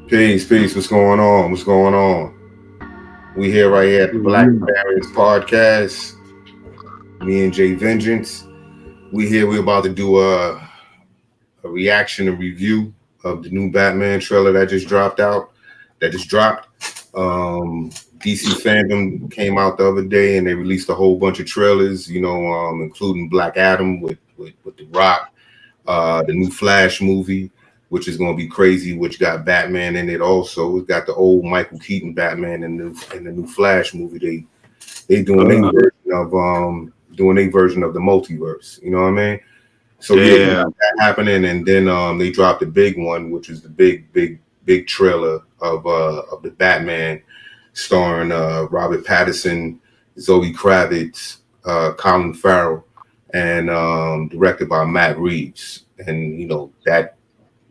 Peace. What's going on? We here right here at the Black Barons Podcast. Me and Jay Vengeance. We're about to do a reaction and review of the new Batman trailer that just dropped. DC Fandom came out the other day and they released a whole bunch of trailers, including Black Adam with The Rock, the new Flash movie, which is going to be crazy, which got Batman in it also. It's got the old Michael Keaton Batman in the new Flash movie. They doing their version of the multiverse. You know what I mean? So yeah, that happening, and then they dropped the big one, which is the big trailer of the Batman, starring Robert Pattinson, Zoe Kravitz, Colin Farrell, and directed by Matt Reeves. And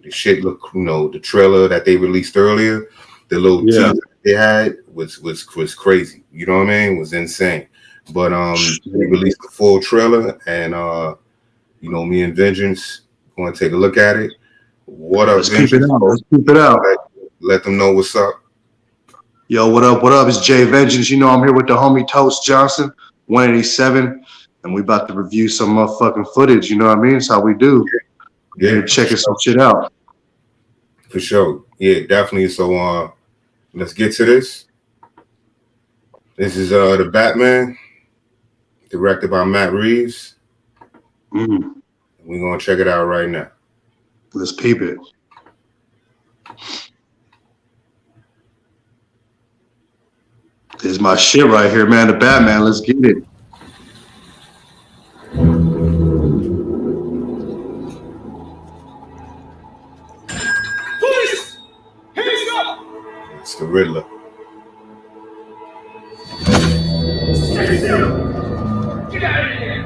the shit look, the trailer that they released earlier, the little teaser they had was crazy. You know what I mean? It was insane. But they released the full trailer, and me and Vengeance going to take a look at it. What up, Vengeance? Let's keep it out. Let them know what's up. Yo, what up? What up? It's Jay Vengeance. I'm here with the homie Toast Johnson, 187, and we about to review some motherfucking footage. You know what I mean? That's how we do. Yeah, checking some shit out. For sure. Yeah, definitely. So let's get to this. This is the Batman, directed by Matt Reeves. We're gonna check it out right now. Let's peep it. This is my shit right here, man. The Batman. Let's get it. Police! Hands up! It's the Riddler. Stay still! Get out of here!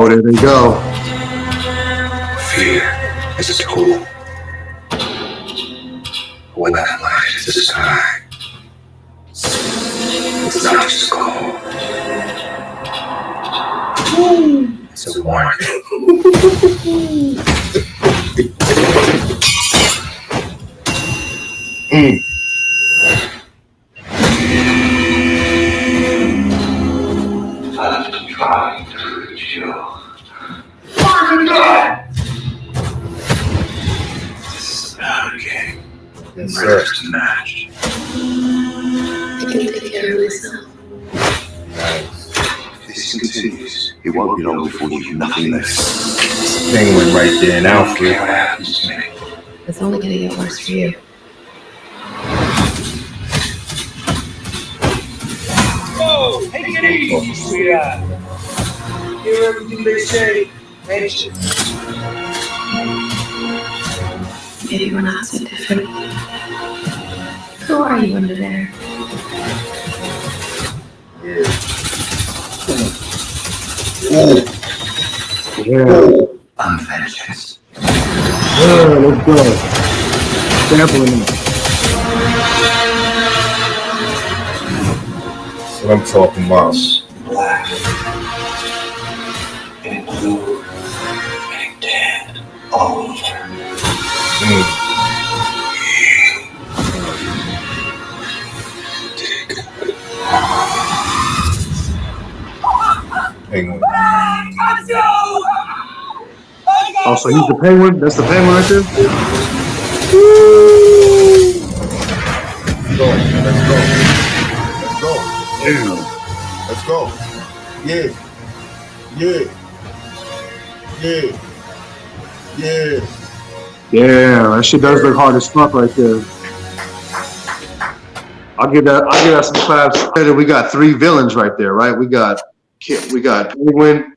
There they go. Fear is a tool. When that light is the sky, it's not just cold. It's a warning. I'm trying to reach you. Fucking God! This is about a game. Yes, First match. I can take care of myself. Nice. If this continues, it won't be long before you do nothing less. Penguin right there, and I don't Alfred. care what happens to me. It's only gonna get worse for you. Oh, take it easy, sweetheart. Hear everything they say, mention. Maybe we're not so different. Who are you under there? I'm vengeance. Let's go. Sampling it. That's what I'm talking about. Black and blue and tan all over. Penguin. Oh, so he's the Penguin? That's the Penguin right there? Let's go. Yeah. Yeah, that shit does look hard as fuck right there. I'll give that some claps. We got three villains right there, right? We got Penguin,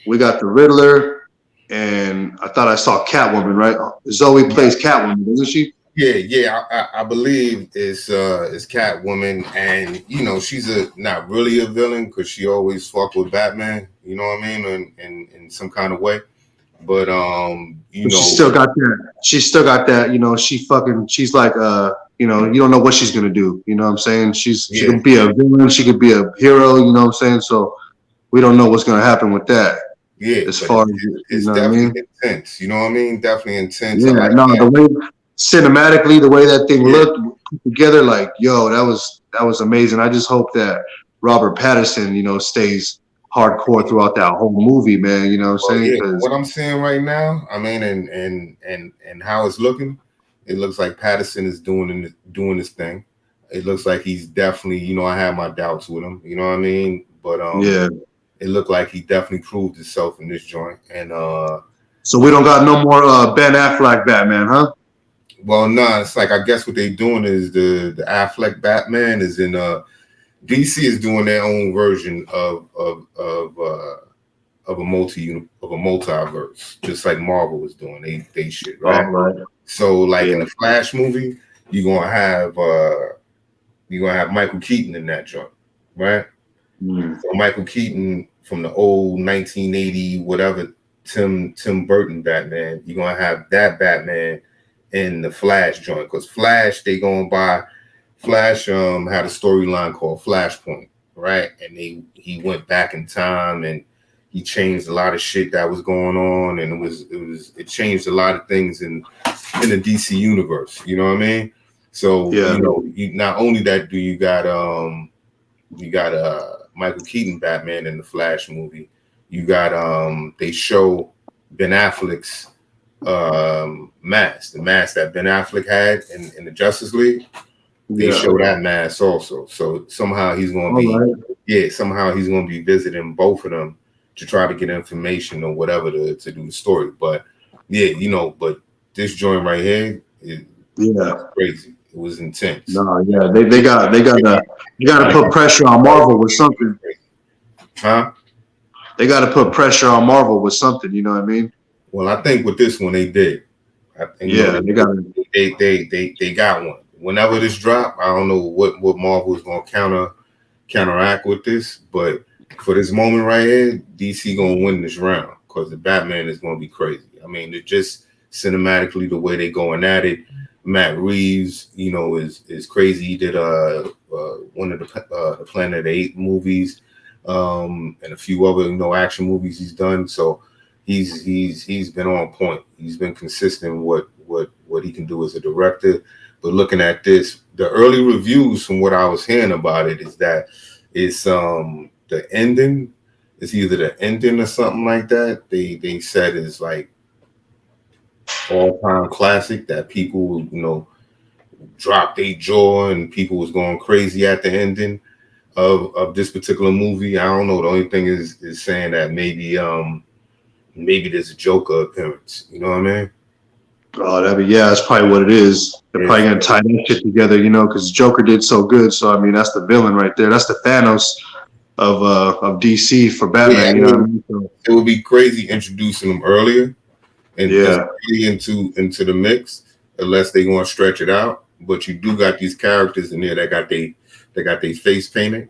we got the Riddler, and I thought I saw Catwoman, right? Zoe plays Catwoman, doesn't she? Yeah. I believe it's Catwoman, and she's not really a villain because she always fucked with Batman. You know what I mean? In some kind of way. But She still got that. She's like you know, you don't know what she's gonna do. You know what I'm saying? She Yeah, could be a villain, she could be a hero. You know what I'm saying? So we don't know what's gonna happen with that. yeah, As but far as you it's know what I definitely mean? intense. You know what I mean? Definitely intense. I Yeah, like no, that. the way cinematically, the way that thing Yeah, looked put together, like, yo, that was amazing. I just hope that Robert Pattinson, you know, stays hardcore throughout that whole movie, man. You know what I'm well, saying? yeah. Because What I'm seeing right now, I mean, and how it's looking, it looks like Patterson is doing this thing. It looks like he's definitely, you know, I have my doubts with him. You know what I mean? But yeah, it looked like he definitely proved himself in this joint. And so we don't got no more Ben Affleck Batman, huh? well, nah, it's like I guess what they're doing is the Affleck Batman is in DC is doing their own version of a multiverse, just like Marvel was doing they shit, All right? right. So like in Yeah. the Flash movie, you're gonna have Michael Keaton in that joint, right? Mm. So Michael Keaton from the old 1980 whatever Tim Burton Batman, you're gonna have that Batman in the Flash joint because Flash they going by Flash had a storyline called Flashpoint, right? And he went back in time and he changed a lot of shit that was going on, and it changed a lot of things in the DC universe. You know what I mean? So Yeah. you know, not only that, do you got Michael Keaton Batman in the Flash movie. You got they show Ben Affleck's mask, the mask that Ben Affleck had in the Justice League. They Yeah. show that mask also. So somehow he's gonna All be right. somehow he's gonna be visiting both of them to try to get information or whatever to do the story. But yeah, you know, but this joint right here is Yeah. crazy. It was intense. No, yeah. They gotta put pressure on Marvel with something. Huh? They gotta put pressure on Marvel with something, you know what I mean? Well, I think with this one they did. I think you know Yeah, they gotta they got one. Whenever this drop, I don't know what Marvel is gonna counteract with this, but for this moment right here, DC gonna win this round because the Batman is gonna be crazy. I mean, it's just cinematically the way they going at it. Matt Reeves, you know, is crazy. He did one of the Planet of the Apes movies, and a few other action movies he's done. So he's been on point. He's been consistent with what he can do as a director. But looking at this, the early reviews from what I was hearing about it is that it's the ending. It's either the ending or something like that. They said is like all-time classic that people dropped their jaw and people was going crazy at the ending of this particular movie. I don't know. The only thing is saying that maybe there's a Joker appearance. You know what I mean? Oh, that's probably what it is. They're probably gonna tie that shit together, you know, because Joker did so good. So I mean, that's the villain right there. That's the Thanos of DC for Batman. You know what I mean? So, it would be crazy introducing them earlier and just really into the mix, unless they're gonna stretch it out. But you do got these characters in there that got their face painted.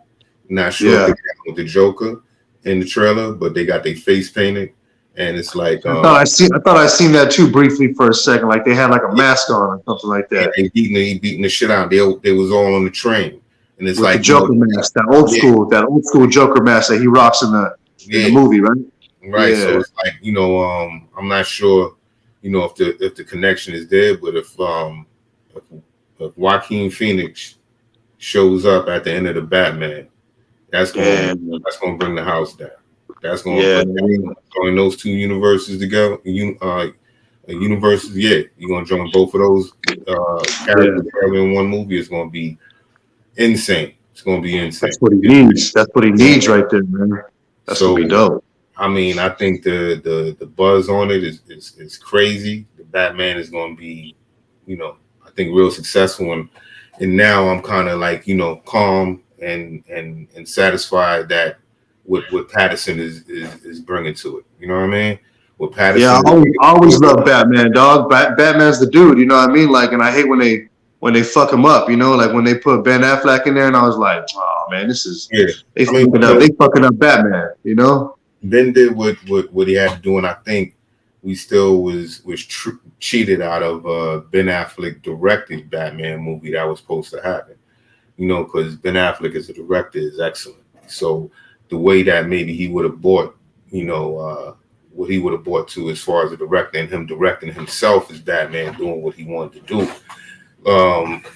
Not sure if they got with the Joker in the trailer, but they got their face painted. And it's like I thought I seen that too briefly for a second. Like they had like a mask on or something like that. They beating the shit out. They was all on the train, and it's with like the Joker mask, that old school Joker mask that he rocks in the movie, right? Right. Yeah. So it's like I'm not sure, if the connection is there, but if Joaquin Phoenix shows up at the end of the Batman, that's gonna bring the house down. That's gonna join those two universes together. Universes, you're gonna join both of those characters together in one movie. It's gonna be insane. It's gonna be insane. That's what he needs. That's what he needs right there, man. That's gonna be dope. I mean, I think the buzz on it is crazy. The Batman is gonna be, I think real successful, and now I'm kind of like calm and satisfied that what Patterson is bringing to it. You know what I mean? With Patterson, yeah, I always love Batman, dog. Batman's the dude. You know what I mean? Like, and I hate when they fuck him up. Like when they put Ben Affleck in there, and I was like, oh man, this is they fucking up Batman. Ben did what he had to do, and I think we still was cheated out of Ben Affleck directed Batman movie that was supposed to happen. You know, because Ben Affleck as a director is excellent. So the way that maybe he would have bought, you know, what he would have bought to as far as the director and him directing himself as Batman doing what he wanted to do,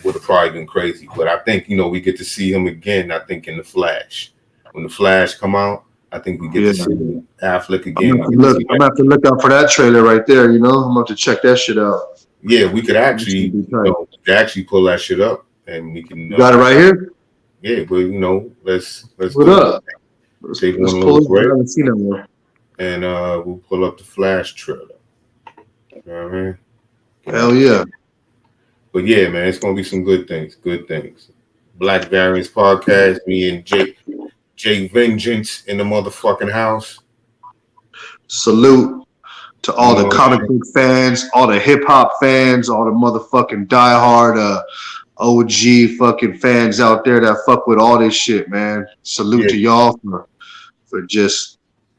would have probably been crazy. But I think, you know, we get to see him again, I think, in The Flash. When The Flash come out, I think we get to see Affleck again. I'm gonna have to look out for that trailer right there, you know? I'm gonna have to check that shit out. Yeah, we could actually, pull that shit up. And we can you got it right here. Yeah, but you know, let's what up? Let's pull it. I haven't seen that one. And we'll pull up the Flash trailer. You know what I mean? Hell yeah! But yeah, man, it's gonna be some good things. Good things. Black Variants Podcast. Me and Jay Vengeance in the motherfucking house. Salute to all the comic book fans, all the hip hop fans, all the motherfucking diehard OG fucking fans out there that fuck with all this shit, man. Salute to y'all for just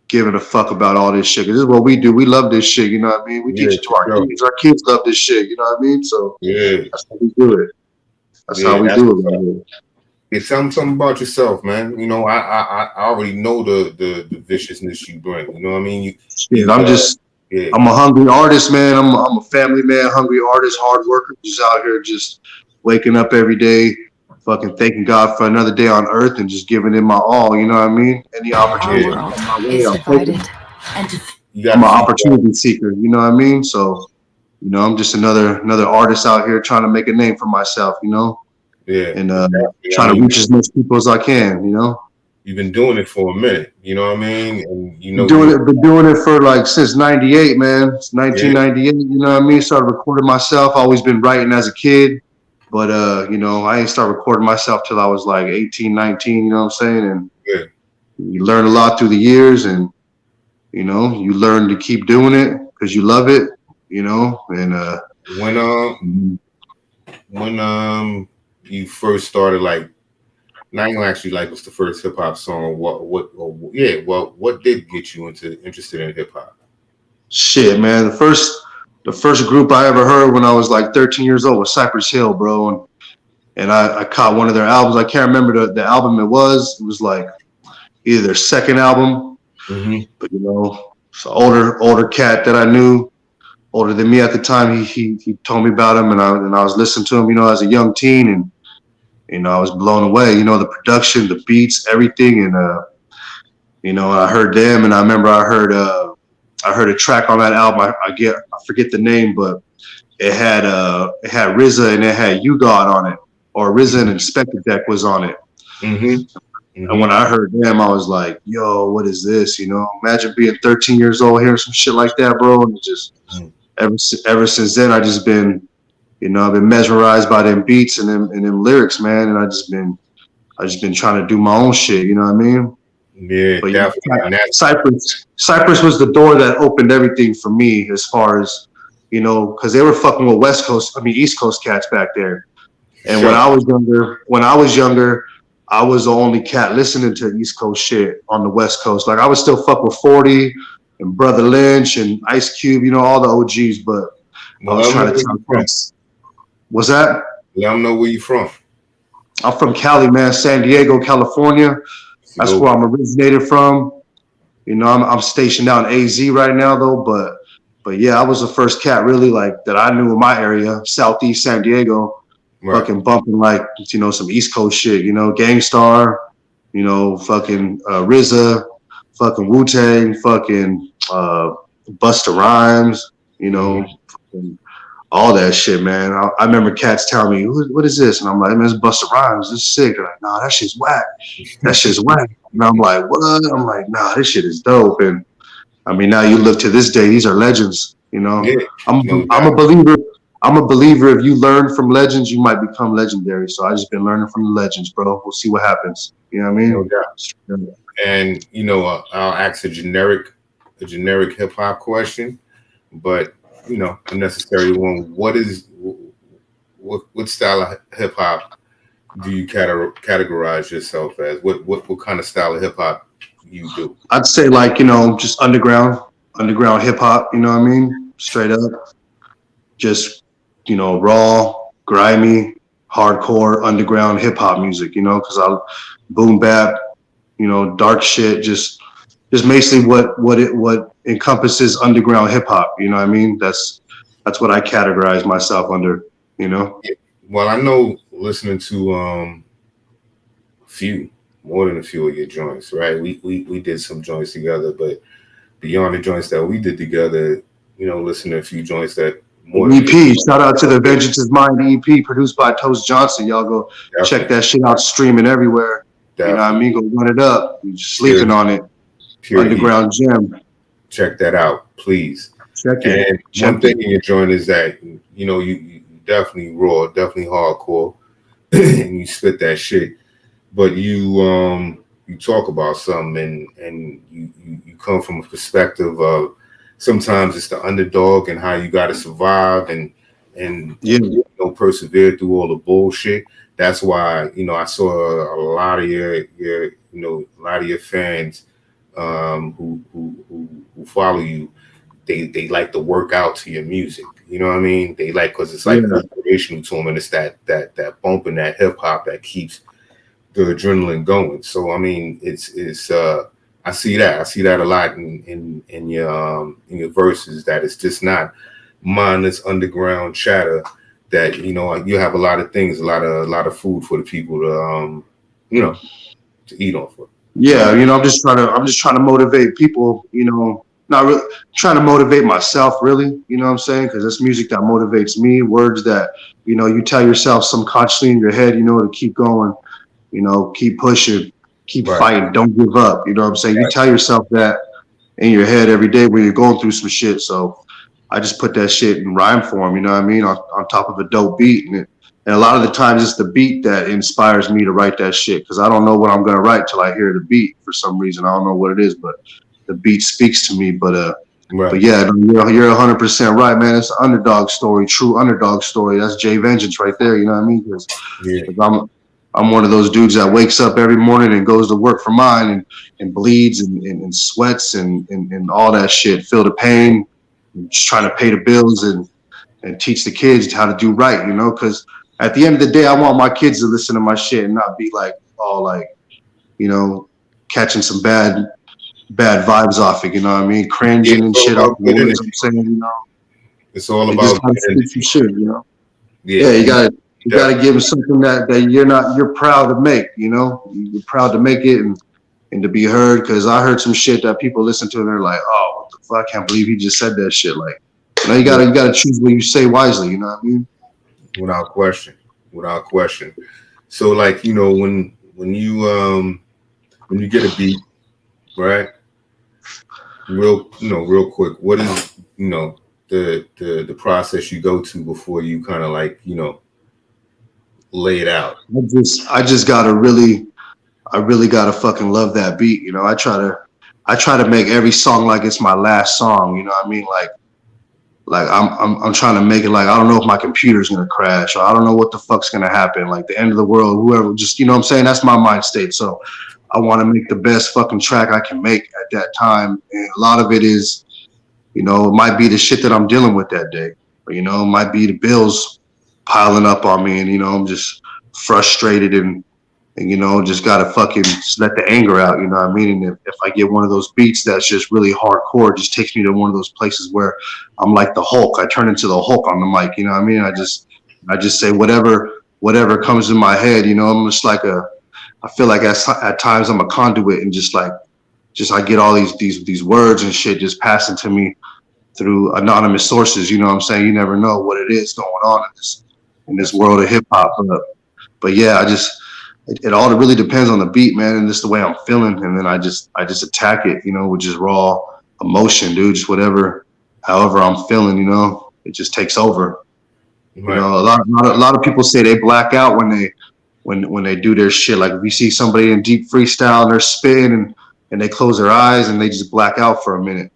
giving a fuck about all this shit. 'Cause this is what we do. We love this shit, you know what I mean? We teach it to our kids. Our kids love this shit, you know what I mean? So that's how we do it. That's how we do it, man. It's something about yourself, man. You know, I already know the viciousness you bring. You know what I mean? I'm a hungry artist, man. I'm a family man, hungry artist, hard worker, just out here just waking up every day, fucking thanking God for another day on earth and just giving it my all, you know what I mean? Any opportunity. I'm an opportunity seeker, you know what I mean? So, you know, I'm just another artist out here trying to make a name for myself, you know? Yeah. And trying to reach as much people as I can, you know? You've been doing it for a minute, you know what I mean? And you know, been doing it for like since '98, man. It's 1998, you know what I mean? Started recording myself. Always been writing as a kid. But, you know, I didn't start recording myself till I was like 18, 19, you know what I'm saying? And you learn a lot through the years and, you know, you learn to keep doing it because you love it, you know? And when you first started, like, not even actually like what's the first hip hop song? What did get you interested in hip hop? Shit, man. The first group I ever heard when I was like 13 years old was Cypress Hill, bro. And I caught one of their albums. I can't remember the album it was. It was like either their second album, but you know, it's an older cat that I knew, older than me at the time. He told me about him, and I was listening to him, you know, as a young teen, and you know, I was blown away. You know, the production, the beats, everything, and you know, I heard them, and I remember I heard a track on that album. I forget the name, but it had RZA and it had You God on it, or RZA and Inspector Deck was on it. And when I heard them, I was like, "Yo, what is this?" You know, imagine being 13 years old hearing some shit like that, bro. And just ever since then, I just been, you know, I've been mesmerized by them beats and them lyrics, man. And I just been trying to do my own shit. You know what I mean? Yeah, but definitely. Cypress was the door that opened everything for me, as far as, you know, because they were fucking with East Coast cats back there. And when I was younger, I was the only cat listening to East Coast shit on the West Coast. Like I was still fuck with 40 and Brother Lynch and Ice Cube, you know, all the OGs. But I was trying to tell friends. What's that? Let them know where you from. I'm from Cali, man, San Diego, California. That's where I'm originated from. You know, I'm stationed out in AZ right now, though. But yeah, I was the first cat really like that I knew in my area, Southeast San Diego, fucking bumping like, you know, some East Coast shit. You know, Gangstar, you know, fucking RZA, fucking Wu-Tang, fucking Busta Rhymes, you know, all that shit, man. I remember cats telling me, what is this? And I'm like, man, it's Busta Rhymes. This is sick. They're like, nah, that shit's whack. That shit's whack. And I'm like, what? I'm like, nah, this shit is dope. And I mean, now you look to this day, these are legends, you know. Yeah, I'm a believer. I'm a believer. If you learn from legends, you might become legendary. So I just been learning from the legends, bro. We'll see what happens. You know what I mean? No. And you know, I'll ask a generic hip hop question, but you know, a necessary one. What style of hip hop do you categorize yourself as? What kind of style of hip hop you do? I'd say like, you know, just underground underground hip hop. You know what I mean? Straight up, just raw, grimy, hardcore underground hip hop music. Because I boom bap, dark shit. Just basically what encompasses underground hip hop. You know what I mean? That's what I categorize myself under. Well, I know listening to more than a few of your joints, right? We did some joints together, but beyond the joints that we did together, listening to a few joints that more EP, shout out to the Vengeance is Mine EP produced by Toast Johnson. Y'all go check that shit out, streaming everywhere. You know what I mean? Go run it up. You're just sleeping on it. Underground gem. Check that out, please. Check it. And one thing in your joint is that you definitely raw, definitely hardcore, and you spit that shit. But you talk about something, and you come from a perspective of sometimes it's the underdog and how you got to survive and persevere through all the bullshit. That's why I saw a lot of your fans who follow you. They like to work out to your music. You know what I mean? They like because it's like inspirational to them, and it's that bump in that hip hop that keeps the adrenaline going. So I mean, it's I see that a lot in your verses, that it's just not mindless underground chatter. That you have a lot of things, a lot of food for the people to to eat off of. Yeah, I'm just trying to motivate people. Not really trying to motivate myself, really. You know what I'm saying? Because it's music that motivates me. Words that you tell yourself subconsciously in your head, to keep going. Keep pushing, keep fighting, don't give up. You know what I'm saying? You tell yourself that in your head every day when you're going through some shit. So I just put that shit in rhyme form, you know what I mean, on top of a dope beat. And a lot of the times it's the beat that inspires me to write that shit, because I don't know what I'm going to write till I hear the beat for some reason. I don't know what it is, but the beat speaks to me. But yeah, you're 100% right, man. It's an underdog story, true underdog story. That's Jay Vengeance right there, you know what I mean? Because I'm one of those dudes that wakes up every morning and goes to work for mine and bleeds and sweats and all that shit. Feel the pain, just trying to pay the bills and teach the kids how to do right, because at the end of the day, I want my kids to listen to my shit and not be like all like, catching some bad vibes off it, you know what I mean? Cringing and shit off the words I'm saying, It's all about some shit, Yeah, you gotta give them something that you're proud to make, you're proud to make it and to be heard. Because I heard some shit that people listen to and they're like, oh, what the fuck, I can't believe he just said that shit. Like, you gotta choose what you say wisely, you know what I mean? Without question. So like, when you get a beat, right? Real quick, what is the process you go to before you kind of like lay it out? I just gotta really gotta fucking love that beat. I try to make every song like it's my last song. You know what I mean? Like I'm trying to make it like I don't know if my computer's gonna crash, or I don't know what the fuck's gonna happen. Like the end of the world, whoever, just what I'm saying. That's my mind state. So I want to make the best fucking track I can make at that time. And a lot of it is, it might be the shit that I'm dealing with that day, or it might be the bills piling up on me, and I'm just frustrated and just gotta fucking just let the anger out, you know what I mean? And if I get one of those beats that's just really hardcore, it just takes me to one of those places where I'm like the Hulk. I turn into the Hulk on the mic, you know what I mean? I just say whatever comes in my head, I'm just like I feel like at times I'm a conduit, and just I get all these words and shit just passing to me through anonymous sources, you know what I'm saying? You never know what it is going on in this world of hip hop. But yeah, it all really depends on the beat, man, and just the way I'm feeling, and then I just attack it, with just raw emotion, dude. Just however I'm feeling, it just takes over. Right. A lot of people say they black out when they do their shit. Like if you see somebody in deep freestyle and they're spitting and they close their eyes and they just black out for a minute,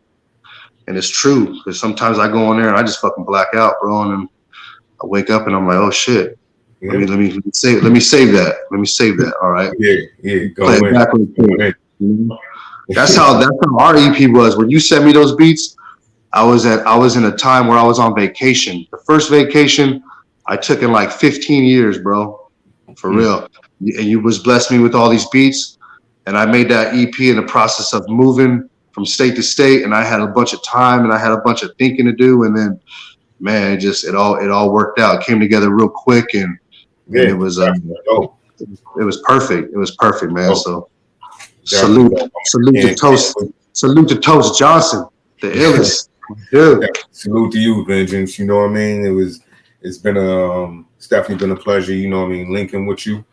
and it's true, because sometimes I go in there and I just fucking black out, bro, and then I wake up and I'm like, oh shit. Yeah. Let me save that. All right. Yeah. Go play it back real quick. That's how our EP was. When you sent me those beats, I was in a time where I was on vacation. The first vacation I took in like 15 years, bro. For real. And you was blessed me with all these beats. And I made that EP in the process of moving from state to state. And I had a bunch of time and I had a bunch of thinking to do. And then, man, it all worked out. It came together real quick, and Yeah, it was dope. it was perfect. It was perfect, man. Dope. So Definitely salute dope. to Toast Johnson, the illest. Dude. Salute to you, Vengeance. You know what I mean? It's been it's definitely been a pleasure, you know what I mean, linking with you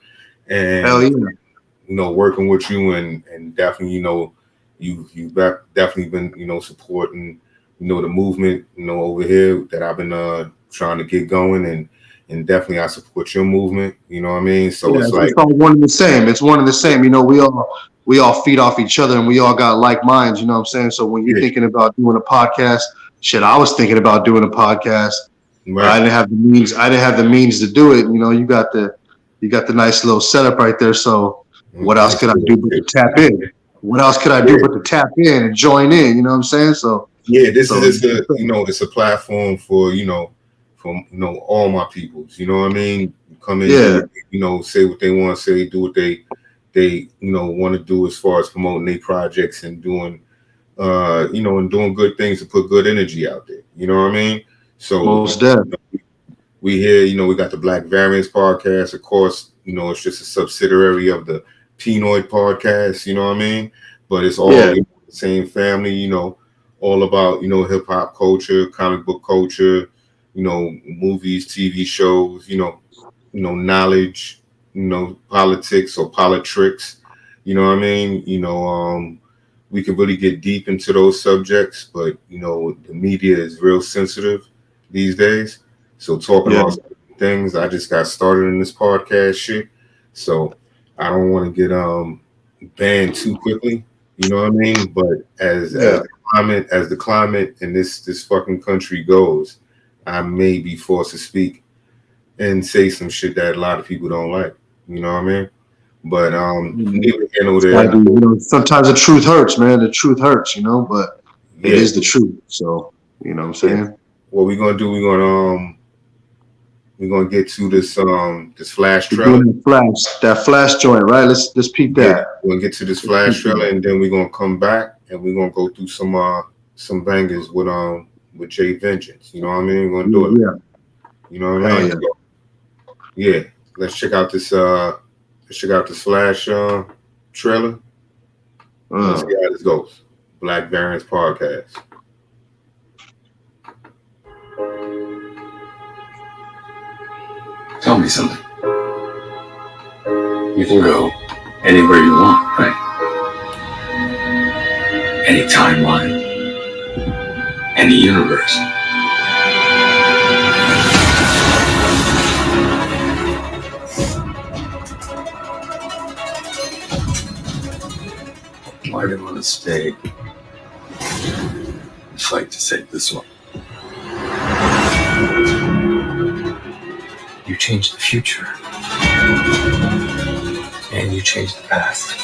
and Hell yeah. you know, working with you and definitely, you know, you've definitely been, you know, supporting, you know, the movement, you know, over here that I've been trying to get going and definitely I support your movement, you know what I mean? So Yeah, it's like it's all one and the same. It's one and the same. You know, we all feed off each other and we all got like minds, you know what I'm saying? So when you're thinking about doing a podcast, shit, I was thinking about doing a podcast. But I didn't have the means. I didn't have the means to do it. You know, you got the nice little setup right there. So what else could I do but to tap in? What else could I do but to tap in and join in? You know what I'm saying? So this is a you know, it's a platform for, you know, all my peoples. You know what I mean? Come in, you know, say what they want to say, do what they you know want to do as far as promoting their projects and doing you know, and doing good things to put good energy out there. You know what I mean? So most definitely. We here, you know, we got the Black Variants podcast. Of course, you know, it's just a subsidiary of the Pinoid podcast, you know what I mean? But it's all you know, the same family, you know, all about, you know, hip hop culture, comic book culture, you know, movies, TV shows, you know, knowledge, you know, politics or politricks, you know what I mean? You know, we can really get deep into those subjects, but you know, the media is real sensitive these days. So talking about things, I just got started in this podcast shit. So I don't want to get banned too quickly. You know what I mean? But as the climate in this fucking country goes, I may be forced to speak and say some shit that a lot of people don't like. You know what I mean? But neither here nor there. You know, sometimes the truth hurts, man. The truth hurts, you know, but it is the truth. So, you know what I'm saying? What we're gonna do, we're gonna get to this flash trailer. That flash joint, right? Let's peep that. Yeah, we're gonna get to this flash trailer and then we're gonna come back and we're gonna go through some bangers with Jay Vengeance. You know what I mean? We're gonna do it. Yeah. You know what I mean? Yeah. Let's check out this flash trailer. Let's see how this goes. Black Variants podcast. Tell me something. You can go anywhere you want, right? Any timeline, any universe. Why do you want to stay and fight to save this one? You changed the future. And you changed the past.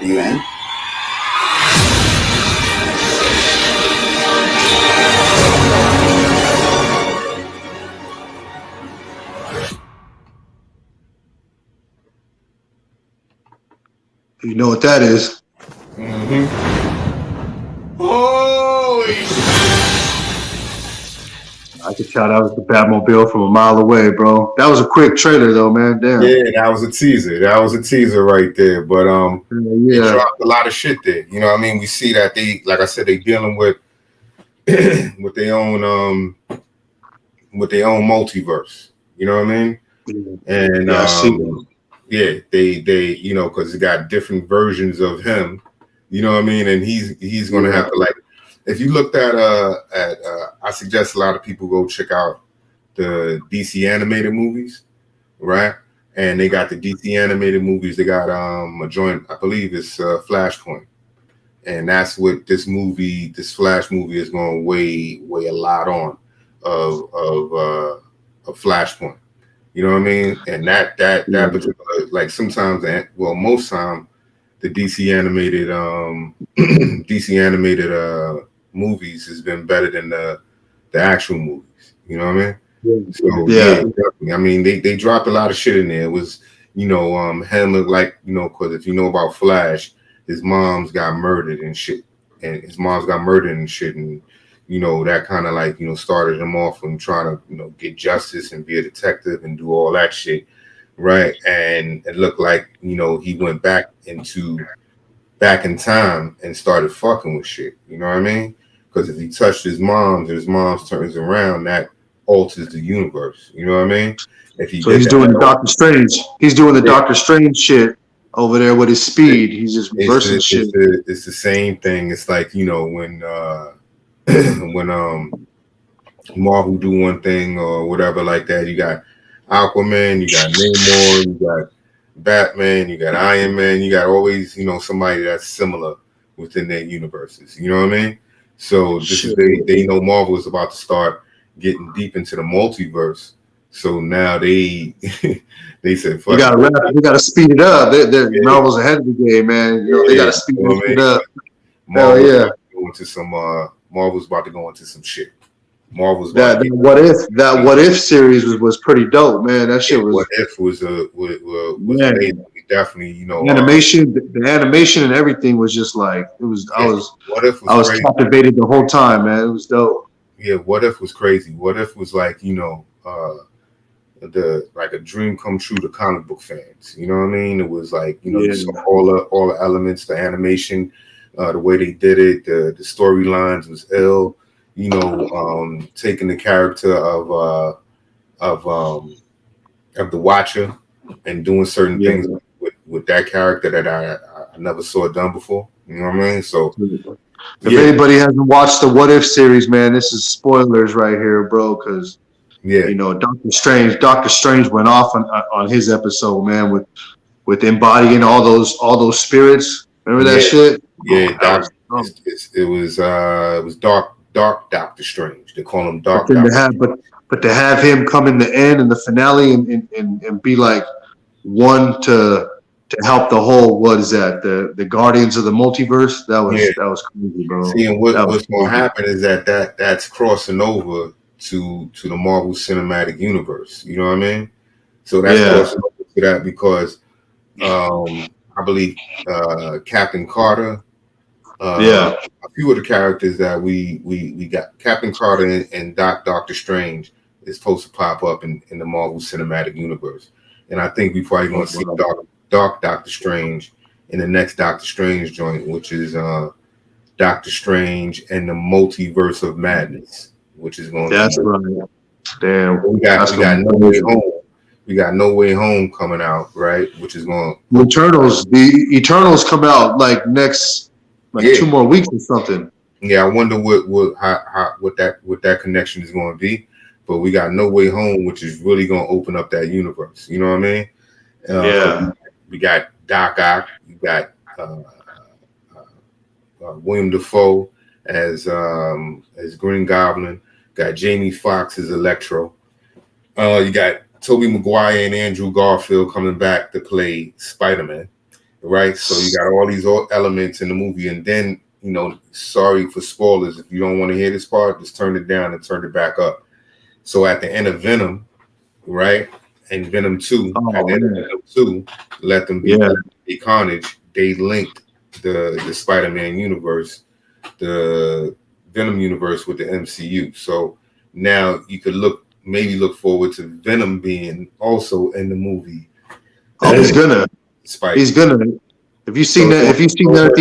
Are you in? You know what that is? Holy shit! I could tell that was the Batmobile from a mile away, bro. That was a quick trailer, though, man. Damn. Yeah, that was a teaser. That was a teaser right there. But they dropped a lot of shit there. You know what I mean? We see that they, like I said, they dealing with with their own multiverse. You know what I mean? And they you know, because it got different versions of him. You know what I mean? And he's gonna have to, like, if you looked at I suggest a lot of people go check out the DC animated movies, right? And they got the DC animated movies. They got a joint, I believe it's Flashpoint. and that's what this Flash movie is going to weigh a lot on of Flashpoint. You know what I mean? And that particular, like sometimes, well, most time, the DC animated movies has been better than the actual movies. You know what I mean? So yeah, definitely. I mean, they dropped a lot of shit in there. It was, him looked like, because if you know about Flash, his mom's got murdered and shit, and that kind of like, started him off from trying to, get justice and be a detective and do all that shit, right? And it looked like, he went back in time and started fucking with shit. You know what I mean? Because if he touched his mom's and his mom's turns around, that alters the universe. You know what I mean? If he he's doing the Doctor Strange. He's doing the Doctor Strange shit over there with his speed. He's just reversing shit. It's the same thing. It's like, when Marvel do one thing or whatever like that, you got Aquaman, you got Namor, you got Batman, you got Iron Man, you got always, somebody that's similar within their universes. You know what I mean? So they know Marvel is about to start getting deep into the multiverse. So now they said, "Fuck, we gotta speed it up." Marvel's ahead of the game, man. They gotta speed it up. Marvel's about to go into some shit. That what if series was pretty dope, man. That shit was. What if was definitely, the animation and everything was just like it was. I was captivated the whole time, man. It was dope. Yeah, What If was crazy. What If was like, like a dream come true to comic book fans. You know what I mean? It was like, you saw all the elements, the animation, the way they did it, the storylines was ill. Taking the character of the Watcher and doing certain things with that character that I never saw done before. You know what I mean? So if anybody hasn't watched the What If series, man, this is spoilers right here, bro, because Doctor Strange went off on his episode, man, with embodying all those spirits. Remember that shit? Yeah, it was Dark Doctor Strange. They call him Dark Doctor. But to have him come in the end and the finale and be like one to help the whole, what is that, the Guardians of the Multiverse? That was crazy, bro. See, and what's going to happen is that's crossing over to the Marvel Cinematic Universe. You know what I mean? So that's crossing over to that because I believe Captain Carter. A few of the characters that we got, Captain Carter and Doctor Strange is supposed to pop up in the Marvel Cinematic Universe, and I think we probably going to see Dark Doctor Strange in the next Doctor Strange joint, which is Doctor Strange and the Multiverse of Madness, which is going. That's right. Damn, we got No Way Home. We got No Way Home coming out, right? Which is going. The Eternals come out like next. 2 more weeks or something. Yeah, I wonder what that connection is going to be. But we got No Way Home, which is really going to open up that universe. You know what I mean? We got Doc Ock. We got William Dafoe as Green Goblin. Got Jamie Foxx as Electro. You got Tobey Maguire and Andrew Garfield coming back to play Spider-Man. Right, so you got all these elements in the movie, and then sorry for spoilers. If you don't want to hear this part, just turn it down and turn it back up. So at the end of Venom, right, and Venom 2, at the end of Venom 2, Let Them Be Carnage, they linked the Spider-Man universe, the Venom universe with the MCU. So now you could look forward to Venom being also in the movie. Oh, he's gonna. Spike. He's gonna. If you've seen that at the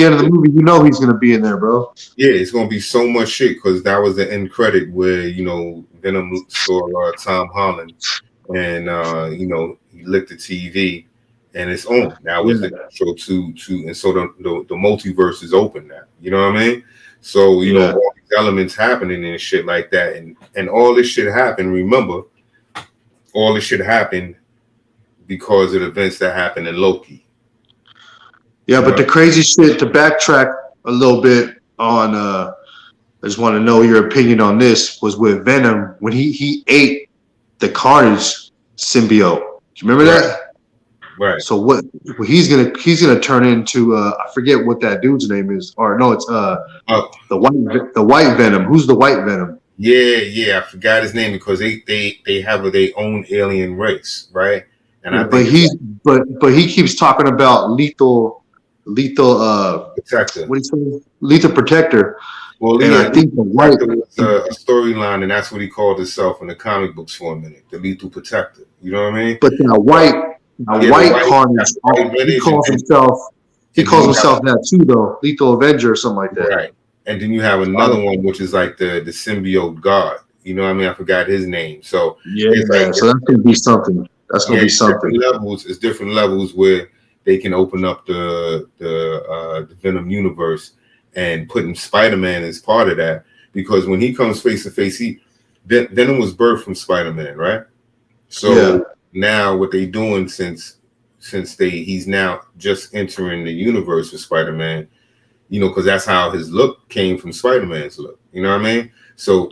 end of the movie, he's gonna be in there, bro. Yeah, it's gonna be so much shit because that was the end credit where Venom saw Tom Holland and he licked the TV and it's on now. It's the intro to and so the multiverse is open now. You know what I mean? So all these elements happening and shit like that, and all this shit happened. Remember, all this shit happened because of the events that happened in Loki. Yeah, but the crazy shit, to backtrack a little bit on. I just want to know your opinion on this. Was with Venom when he ate the Carnage symbiote. Do you remember that? Right. So what he's gonna turn into? I forget what that dude's name is. Or no, it's the white Venom. Who's the white Venom? Yeah. I forgot his name because they have their own alien race, right? And I But he keeps talking about lethal Protector. what do you say? Lethal Protector. Well, And yeah, I think the white was a storyline, and that's what he called himself in the comic books for a minute, the Lethal Protector. You know what I mean? but that white Carnage, he calls himself that too though. Lethal Avenger or something like that. Right. And then you have another one which is like the symbiote god. You know what I mean? I forgot his name. So yeah, like, so that's gonna be something. That's gonna be something. It's different levels where they can open up the Venom universe and putting Spider-Man as part of that, because when he comes face to face, Venom was birthed from Spider-Man, right? So now what they doing since he's now just entering the universe with Spider-Man, you know, because that's how his look came from Spider-Man's look. You know what I mean? So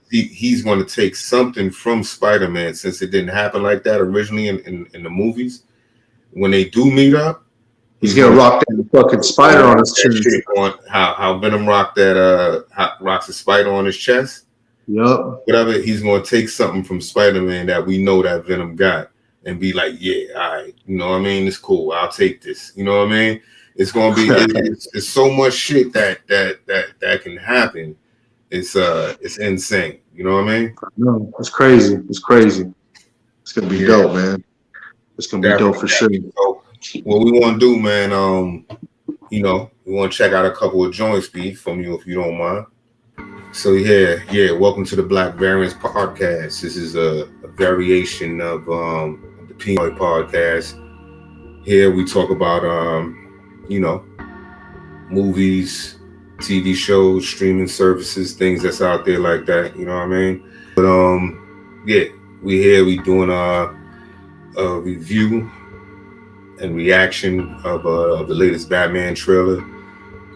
he's going to take something from Spider-Man, since it didn't happen like that originally in the movies. When they do meet up, he's gonna rock that fucking spider on his chest. How Venom rocks the spider on his chest. Yep. Whatever, he's gonna take something from Spider-Man that we know that Venom got and be like, yeah, all right, you know what I mean? It's cool. I'll take this. You know what I mean? It's gonna be it's so much shit that can happen. It's insane. You know what I mean? No, it's crazy. It's crazy. It's gonna be dope, man. It's gonna be dope for sure. So, what we want to do, man, you know, we want to check out a couple of joints, B, from you if you don't mind. So yeah, welcome to the Black Variants Podcast. This is a variation of the Pinoy Podcast. Here we talk about you know, movies, TV shows, streaming services, things that's out there like that. You know what I mean? But yeah, we doing a review and reaction of the latest Batman trailer.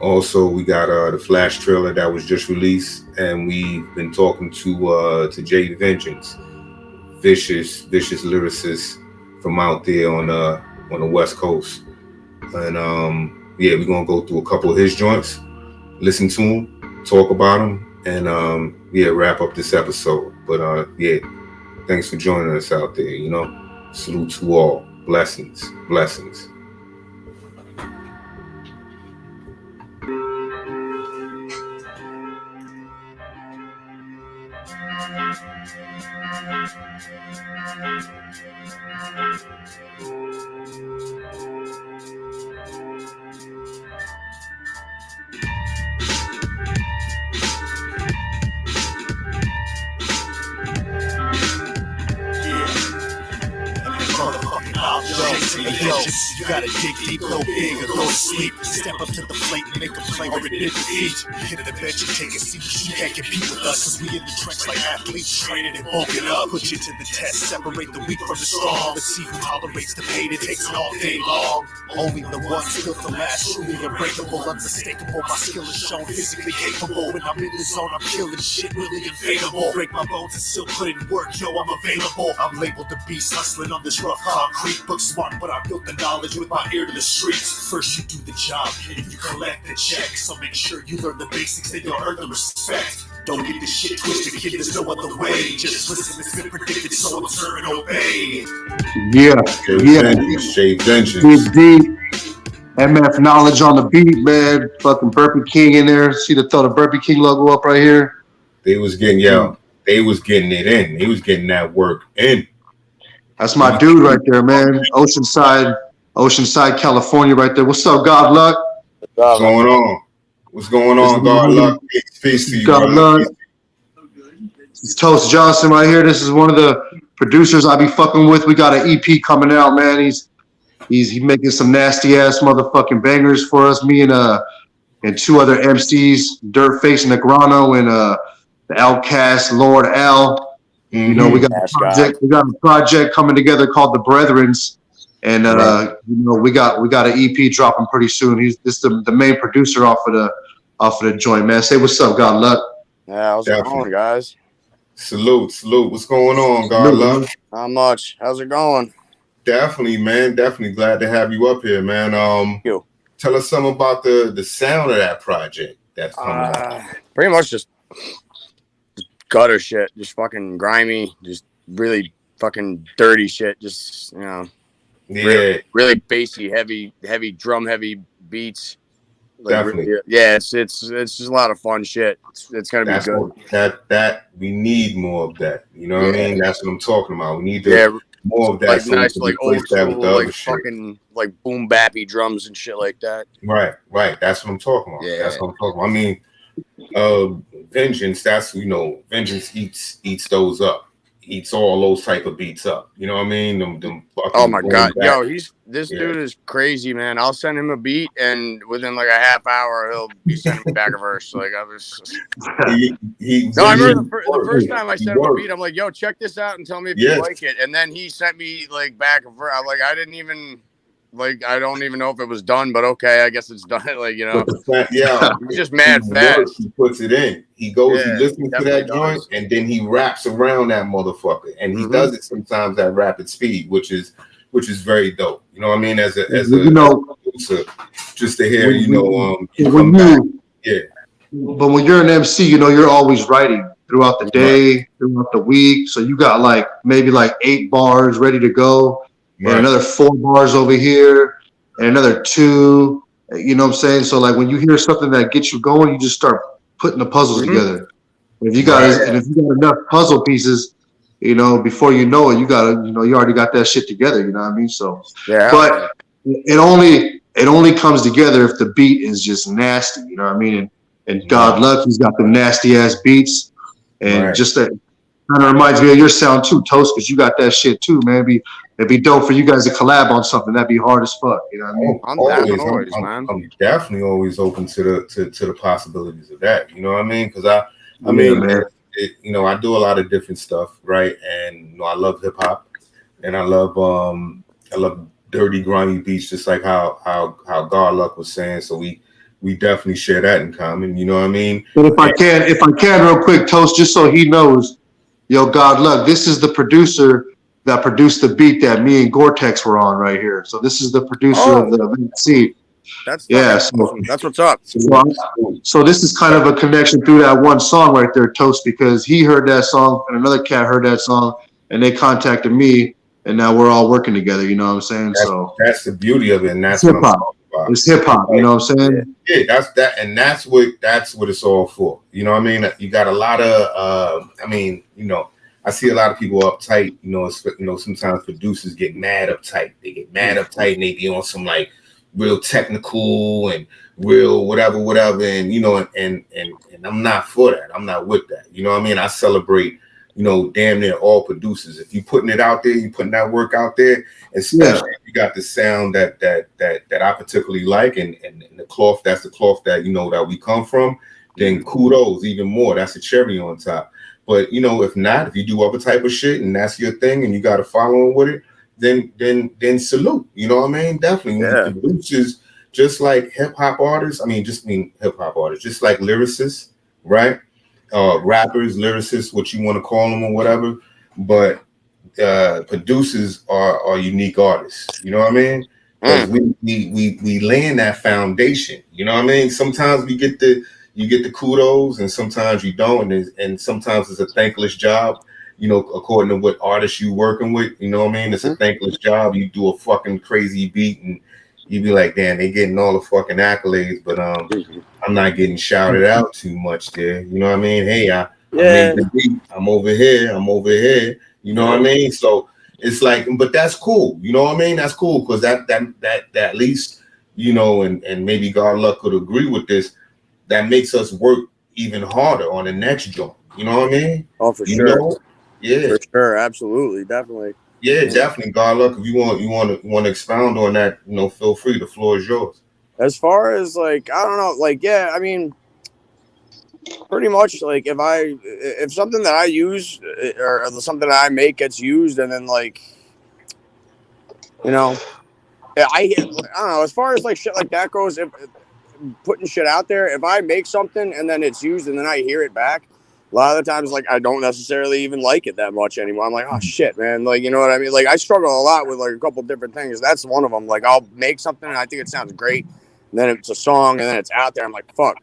Also, we got the Flash trailer that was just released, and we've been talking to Jay Vengeance, vicious lyricist from out there on the West Coast. And yeah, we're gonna go through a couple of his joints, listen to him, talk about him, and yeah, wrap up this episode. But yeah, thanks for joining us out there. You know, salute to all. Blessings. You gotta dig deep, go big, or go to sleep. Step up to the plate and make a play or admit defeat. Hit an bench and take a seat. You can't compete with us, cause we in the trench like athletes, training and bulking up. Put you to the test, separate the weak from the strong. Let's see who tolerates the pain, it takes it all day long. Only the ones built to last, truly unbreakable, unmistakable. My skill is shown, physically capable. When I'm in the zone, I'm killing shit, really invadable. Break my bones and still put in work, yo, I'm available. I'm labeled the beast, hustling on this rough concrete. Book smart, but I built the knowledge with my ear to the streets. First you do the job, and you collect the check. So make sure you learn the basics, then you'll earn the respect. Don't get this shit twisted, kid, there's no other way. Just listen, it's been predicted, so observe and obey. Yeah. Jay Vengeance. Big D. MF Knowledge on the beat, man. Fucking Burpee King in there. See the throw the Burpee King logo up right here. They was getting they was getting it in. They was getting that work in. That's my dude right there, man. Oceanside, California right there. What's up, God Luck? What's going on? What's going on, God Luck? Peace to you, God Luck. It's Toast Johnson right here. This is one of the producers I be fucking with. We got an EP coming out, man. He's making some nasty ass motherfucking bangers for us. Me and two other MCs, Dirtface and Negrano, and the Outcast, Lord Al. You know, we got a project coming together called The Brethrens, And we got an EP dropping pretty soon. He's the main producer off of the joint, man. Say what's up, God Luck. Yeah, how's it going, guys? Salute. What's going on, God Luck? Not much. How's it going? Definitely, man. Definitely glad to have you up here, man. Thank you. Tell us something about the sound of that project that's coming out. Pretty much just gutter shit, just fucking grimy, just really fucking dirty shit. Just really bassy, heavy drum, heavy beats. Like, definitely, really, yeah. It's just a lot of fun shit. It's gonna be good. That we need more of that. You know what I mean? That's what I'm talking about. We need more of that. Like nice, like old school, like fucking like boom bappy drums and shit like that. Right. That's what I'm talking about. Yeah. That's what I'm talking about. I mean, Vengeance. That's Vengeance eats those up. Eats all those type of beats up. You know what I mean? Them oh my god, yo, this dude is crazy, man. I'll send him a beat, and within like a half hour, he'll be sending me back a verse. Like I was. I remember the first time I sent him a beat, I'm like, yo, check this out and tell me if you like it. And then he sent me like back a verse. I'm like, I don't even know if it was done, but okay, I guess it's done. Like, you know, he's just mad fast. He puts it in. He goes, he listens to that joint, and then he raps around that motherfucker. And he does it sometimes at rapid speed, which is very dope. You know what I mean? As a producer, just to hear, come back. Yeah. But when you're an MC, you're always writing throughout the day, throughout the week. So you got like maybe like 8 bars ready to go. And another 4 bars over here, and another 2. You know what I'm saying? So like when you hear something that gets you going, you just start putting the puzzles together. If you got enough puzzle pieces, before you know it, you already got that shit together. You know what I mean? So but it only comes together if the beat is just nasty. You know what I mean? And God Luck, he's got them nasty ass beats, and just that kind of reminds me of your sound too, Toast, because you got that shit too, man. It'd be dope for you guys to collab on something. That'd be hard as fuck. You know what I mean? I'm definitely always open to the possibilities of that. You know what I mean? Because I do a lot of different stuff, right? And I love hip hop, and I love dirty, grimy beats, just like how God Luck was saying. So we definitely share that in common. You know what I mean? But if I can, real quick, Toast, just so he knows, yo, God Luck, this is the producer that produced the beat that me and Gore-Tex were on right here. So this is the producer of the beat. That's awesome. That's what's up. So this is kind of a connection through that one song right there, Toast, because he heard that song and another cat heard that song, and they contacted me, and now we're all working together. You know what I'm saying? That's the beauty of it, and that's hip hop. It's hip hop. You know what I'm saying? Yeah, that's what it's all for. You know what I mean? You got a lot of I see a lot of people uptight, sometimes producers get mad uptight. They get mad uptight and they be on some like real technical and real whatever. And, and I'm not for that. I'm not with that. You know what I mean? I celebrate, damn near all producers. If you putting it out there, you putting that work out there, especially if you got the sound that I particularly like and the cloth, that's the cloth that, that we come from, then kudos even more. That's a cherry on top. But if not, if you do other type of shit and that's your thing and you got a following with it, then salute. You know what I mean? Definitely. Yeah. Producers, just like hip hop artists, just like lyricists, right? Rappers, lyricists, what you want to call them or whatever. But producers are unique artists. You know what I mean? Because we lay in that foundation. You know what I mean? Sometimes you get the kudos and sometimes you don't, and sometimes it's a thankless job, according to what artist you working with. You know what I mean? It's a thankless job. You do a fucking crazy beat and you be like, damn, they getting all the fucking accolades, but I'm not getting shouted out too much there. You know what I mean? Hey, I made the beat. I'm over here. You know what I mean? So it's like, but that's cool. You know what I mean? That's cool because that at least, and maybe God Luck could agree with this. That makes us work even harder on the next joint. You know what I mean? Oh, for sure. Yeah, for sure, absolutely, definitely. Yeah, definitely. God Luck, if you want to expound on that, feel free. The floor is yours. As far as like, I don't know, like, yeah, I mean, pretty much like if something that I use or something that I make gets used, and then like You know, I don't know. As far as like shit like that goes, if putting shit out there, if I make something and then it's used and then I hear it back, a lot of the times, like, I don't necessarily even like it that much anymore. I'm like, oh shit, man. Like, you know what I mean? Like, I struggle a lot with like a couple different things. That's one of them. Like, I'll make something and I think it sounds great, and then it's a song and then it's out there. I'm like, fuck.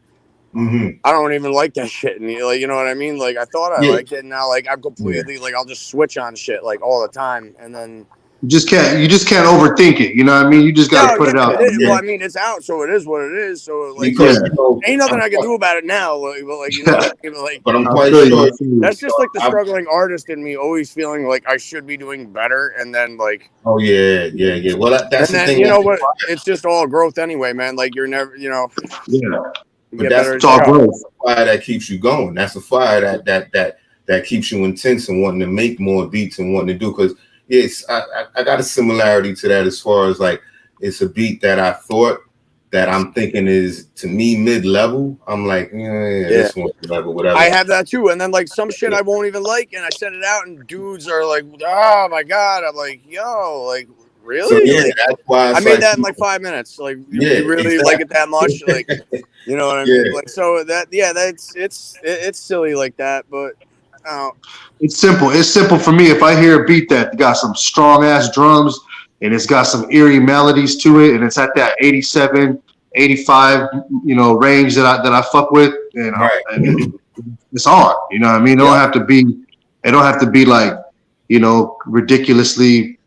Mm-hmm. I don't even like that shit. And like, you know what I mean? Like, I thought I liked it, and now like I'm completely like I'll just switch on shit like all the time, and then you just can't overthink it. You know what I mean? You just got to put it out. Well, I mean, it's out, so it is what it is. So like, because, ain't nothing I can do about it now. Like, but like, you know, what I mean? Like, but I'm quite sure that's just like the struggling artist in me, always feeling like I should be doing better, and then like, oh yeah. Well, that's the thing. You know what? It's just all growth anyway, man. Like you're never, you know. Yeah. But that's all growth. That's the fire that keeps you going. That's the fire that keeps you intense and wanting to make more beats and wanting to do. Because yes, I got a similarity to that as far as like it's a beat that I thought that I'm thinking is to me mid-level. I'm like, this one's level, whatever. I have that too, and then like some shit I won't even like, and I set it out, and dudes are like, oh my god, I'm like, yo, like. Really? So, like, that's why I made that in like 5 minutes. Like, you really like it that much? Like, you know what I mean? Like, so it's silly like that, but it's simple. It's simple for me. If I hear a beat that got some strong ass drums and it's got some eerie melodies to it, and it's at that 87, 85, range that I fuck with, and it's on. You know what I mean? It don't have to be like, ridiculously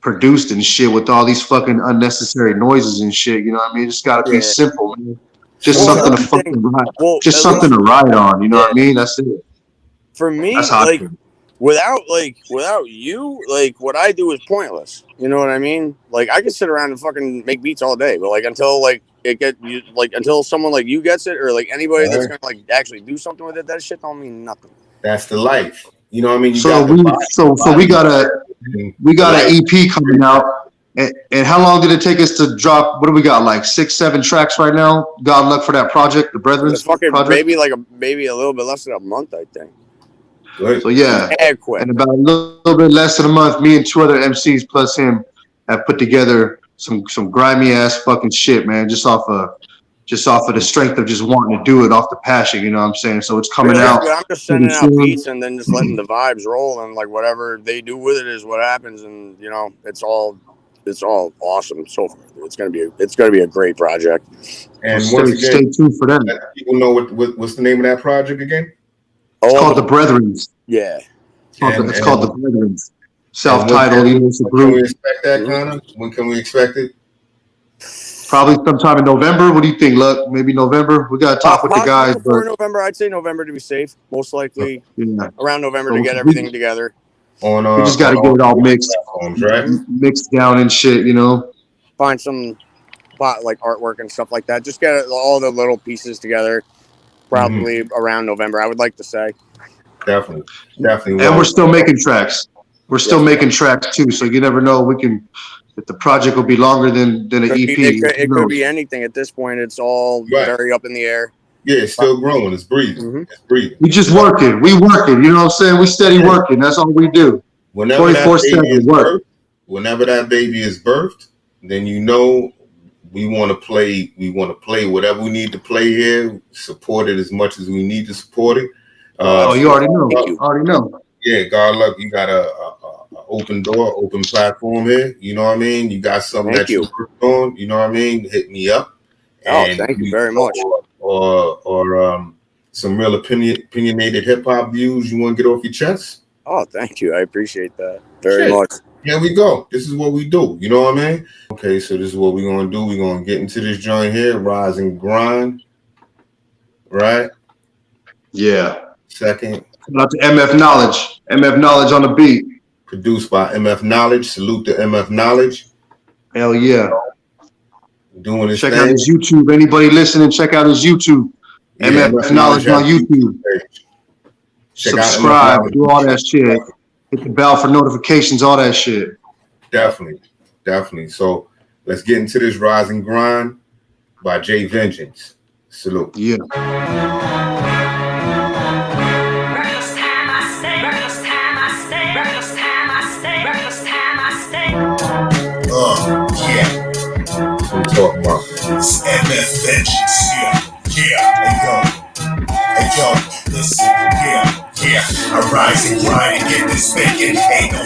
produced and shit with all these fucking unnecessary noises and shit. You know what I mean? It's got to be simple, man. Just something to fucking ride. Just something to ride on. You know what I mean? That's it. For me, like without you, like what I do is pointless. You know what I mean? Like I can sit around and fucking make beats all day, but like until someone like you gets it, or like anybody that's gonna like actually do something with it, that shit don't mean nothing. That's the life. You know what I mean? So we got an EP coming out, and how long did it take us to drop? What do we got? Like 6, 7 tracks right now. God luck for that project, the Brethren's project. Maybe a little bit less than a month, I think. Good. So yeah, and about a little bit less than a month, me and 2 other MCs plus him have put together some grimy ass fucking shit, man. Just off of the strength of just wanting to do it, off the passion, you know what I'm saying? So it's coming out. I'm just sending out beats and then just letting the vibes roll, and like whatever they do with it is what happens, and it's all awesome. So it's gonna be a great project. And stay tuned for that. People know what's the name of that project again? It's called the Brethren's. Yeah. It's called the Brethren's. Self-titled. It's a group. Can we expect that, Connor? When can we expect it? Probably sometime in November. What do you think, Luck? Maybe November? We got to talk with the guys. Before November, I'd say November to be safe. Most likely around November to get everything together. We just got to get it all mixed down and shit, Find some like artwork and stuff like that. Just get all the little pieces together. Probably around November, I would like to say. Definitely. And we're still making tracks. We're still making tracks too, so you never know. If the project will be longer than an EP. It could be anything at this point. It's all very up in the air. Yeah, it's still growing. It's breathing. It's breathing. We just working. We working. You know what I'm saying? We steady working. That's all we do. 24/7 work. Whenever that baby is birthed, then we want to play. We want to play whatever we need to play here. Support it as much as we need to support it. You already know. Yeah, God luck. You got a open door, open platform here. You know what I mean? You got something that you worked on. You know what I mean? Hit me up. Thank you very much. Or some real opinionated hip hop views you want to get off your chest. Oh, thank you. I appreciate that very much. Here we go. This is what we do. You know what I mean? Okay, so this is what we're going to do. We're going to get into this joint here, Rise and Grind. Right? Yeah. Second. Shout out to MF Knowledge. MF Knowledge on the beat. Produced by MF Knowledge. Salute to MF Knowledge. Hell yeah. Doing his thing. Check out his YouTube. Anybody listening, check out his YouTube. Yeah, MF Knowledge on YouTube. Subscribe. Do all that shit. Hit the bell for notifications, all that shit. Definitely. So let's get into this Rise and Grind by J Vengeance. Salute. Yeah.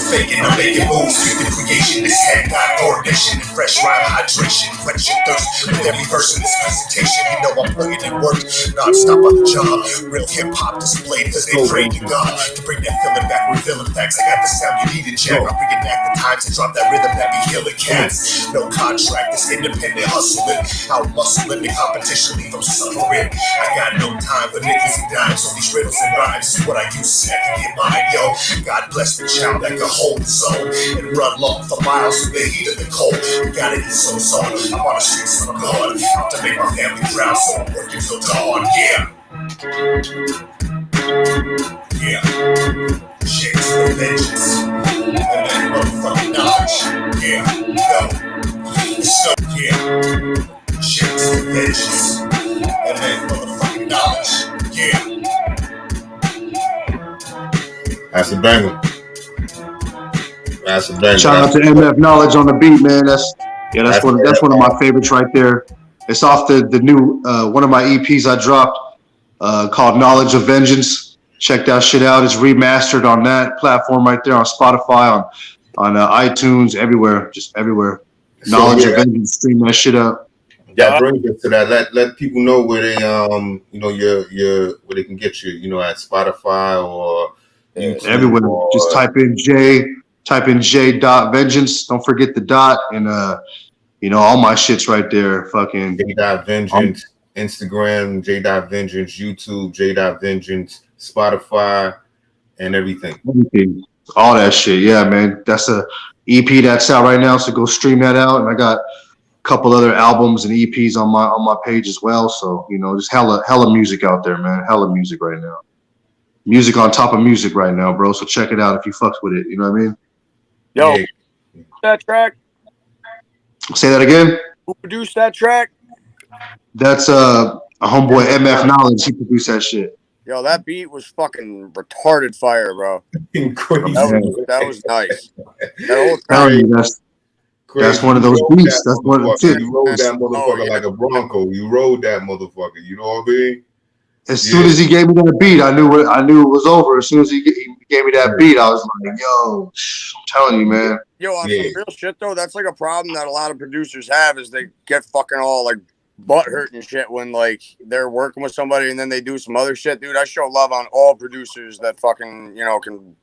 faking, I'm making moves. Keep the creation, this head got coordination and fresh rhyme hydration. Quench your thirst with every verse in this presentation. You know I'm putting in work, non-stop on the job. Real hip-hop displayed cause they prayed to God to bring that feeling back, revealing facts. I got the sound you needed, Jack. I'll reenact the times and drop that rhythm that be healing cats. No contract, it's independent hustling. Out muscling the competition, leave them suffering. I got no time for nickels and dimes, so these riddles and rhymes is what I use so I can get mine, yo. God bless the child that can hold his own and run long for miles through the heat of the cold. We gotta eat so on. I'm on the streets of God, out to make my family proud, so I'm working till dawn, yeah. Yeah. Shit to the vengeance. And that motherfucking knowledge. Yeah, go. So, yeah. Shit to the vengeance. And that motherfucking knowledge. Yeah. That's a banger. That's a banger. Shout out to MF Knowledge on the beat, man. That's one of my favorites right there. It's off the new one of my EPs I dropped called Knowledge of Vengeance. Check that shit out. It's remastered on that platform right there on Spotify, on iTunes, everywhere, just everywhere. So, Knowledge of Vengeance. Stream that shit up. That brings us to that. Let people know where they your where they can get you, at Spotify or YouTube everywhere. Or, just type in J.Vengeance. Don't forget the dot, and all my shit's right there. Fucking J.Vengeance, Instagram, J.Vengeance, YouTube, J.Vengeance, Spotify, and everything. Everything. All that shit. Yeah, man. That's a EP that's out right now, so go stream that out. And I got a couple other albums and EPs on my page as well. So, just hella music out there, man. Hella music right now. Music on top of music right now, bro. So check it out if you fucks with it. You know what I mean? Yo, that track. Say that again. Who produced that track? That's a homeboy, MF Knowledge. He produced that shit. Yo, that beat was fucking retarded fire, bro. That was nice. That's one of those beats. That's one of the shit. You rode that motherfucker like a Bronco. You rode that motherfucker. You know what I mean? As soon as he gave me that beat, I knew it was over. As soon as he gave me that beat, I was like, yo, I'm telling you, man. Yo, on some real shit, though, that's like a problem that a lot of producers have is they get fucking all, like, butthurt and shit when, like, they're working with somebody and then they do some other shit. Dude, I show love on all producers that fucking, can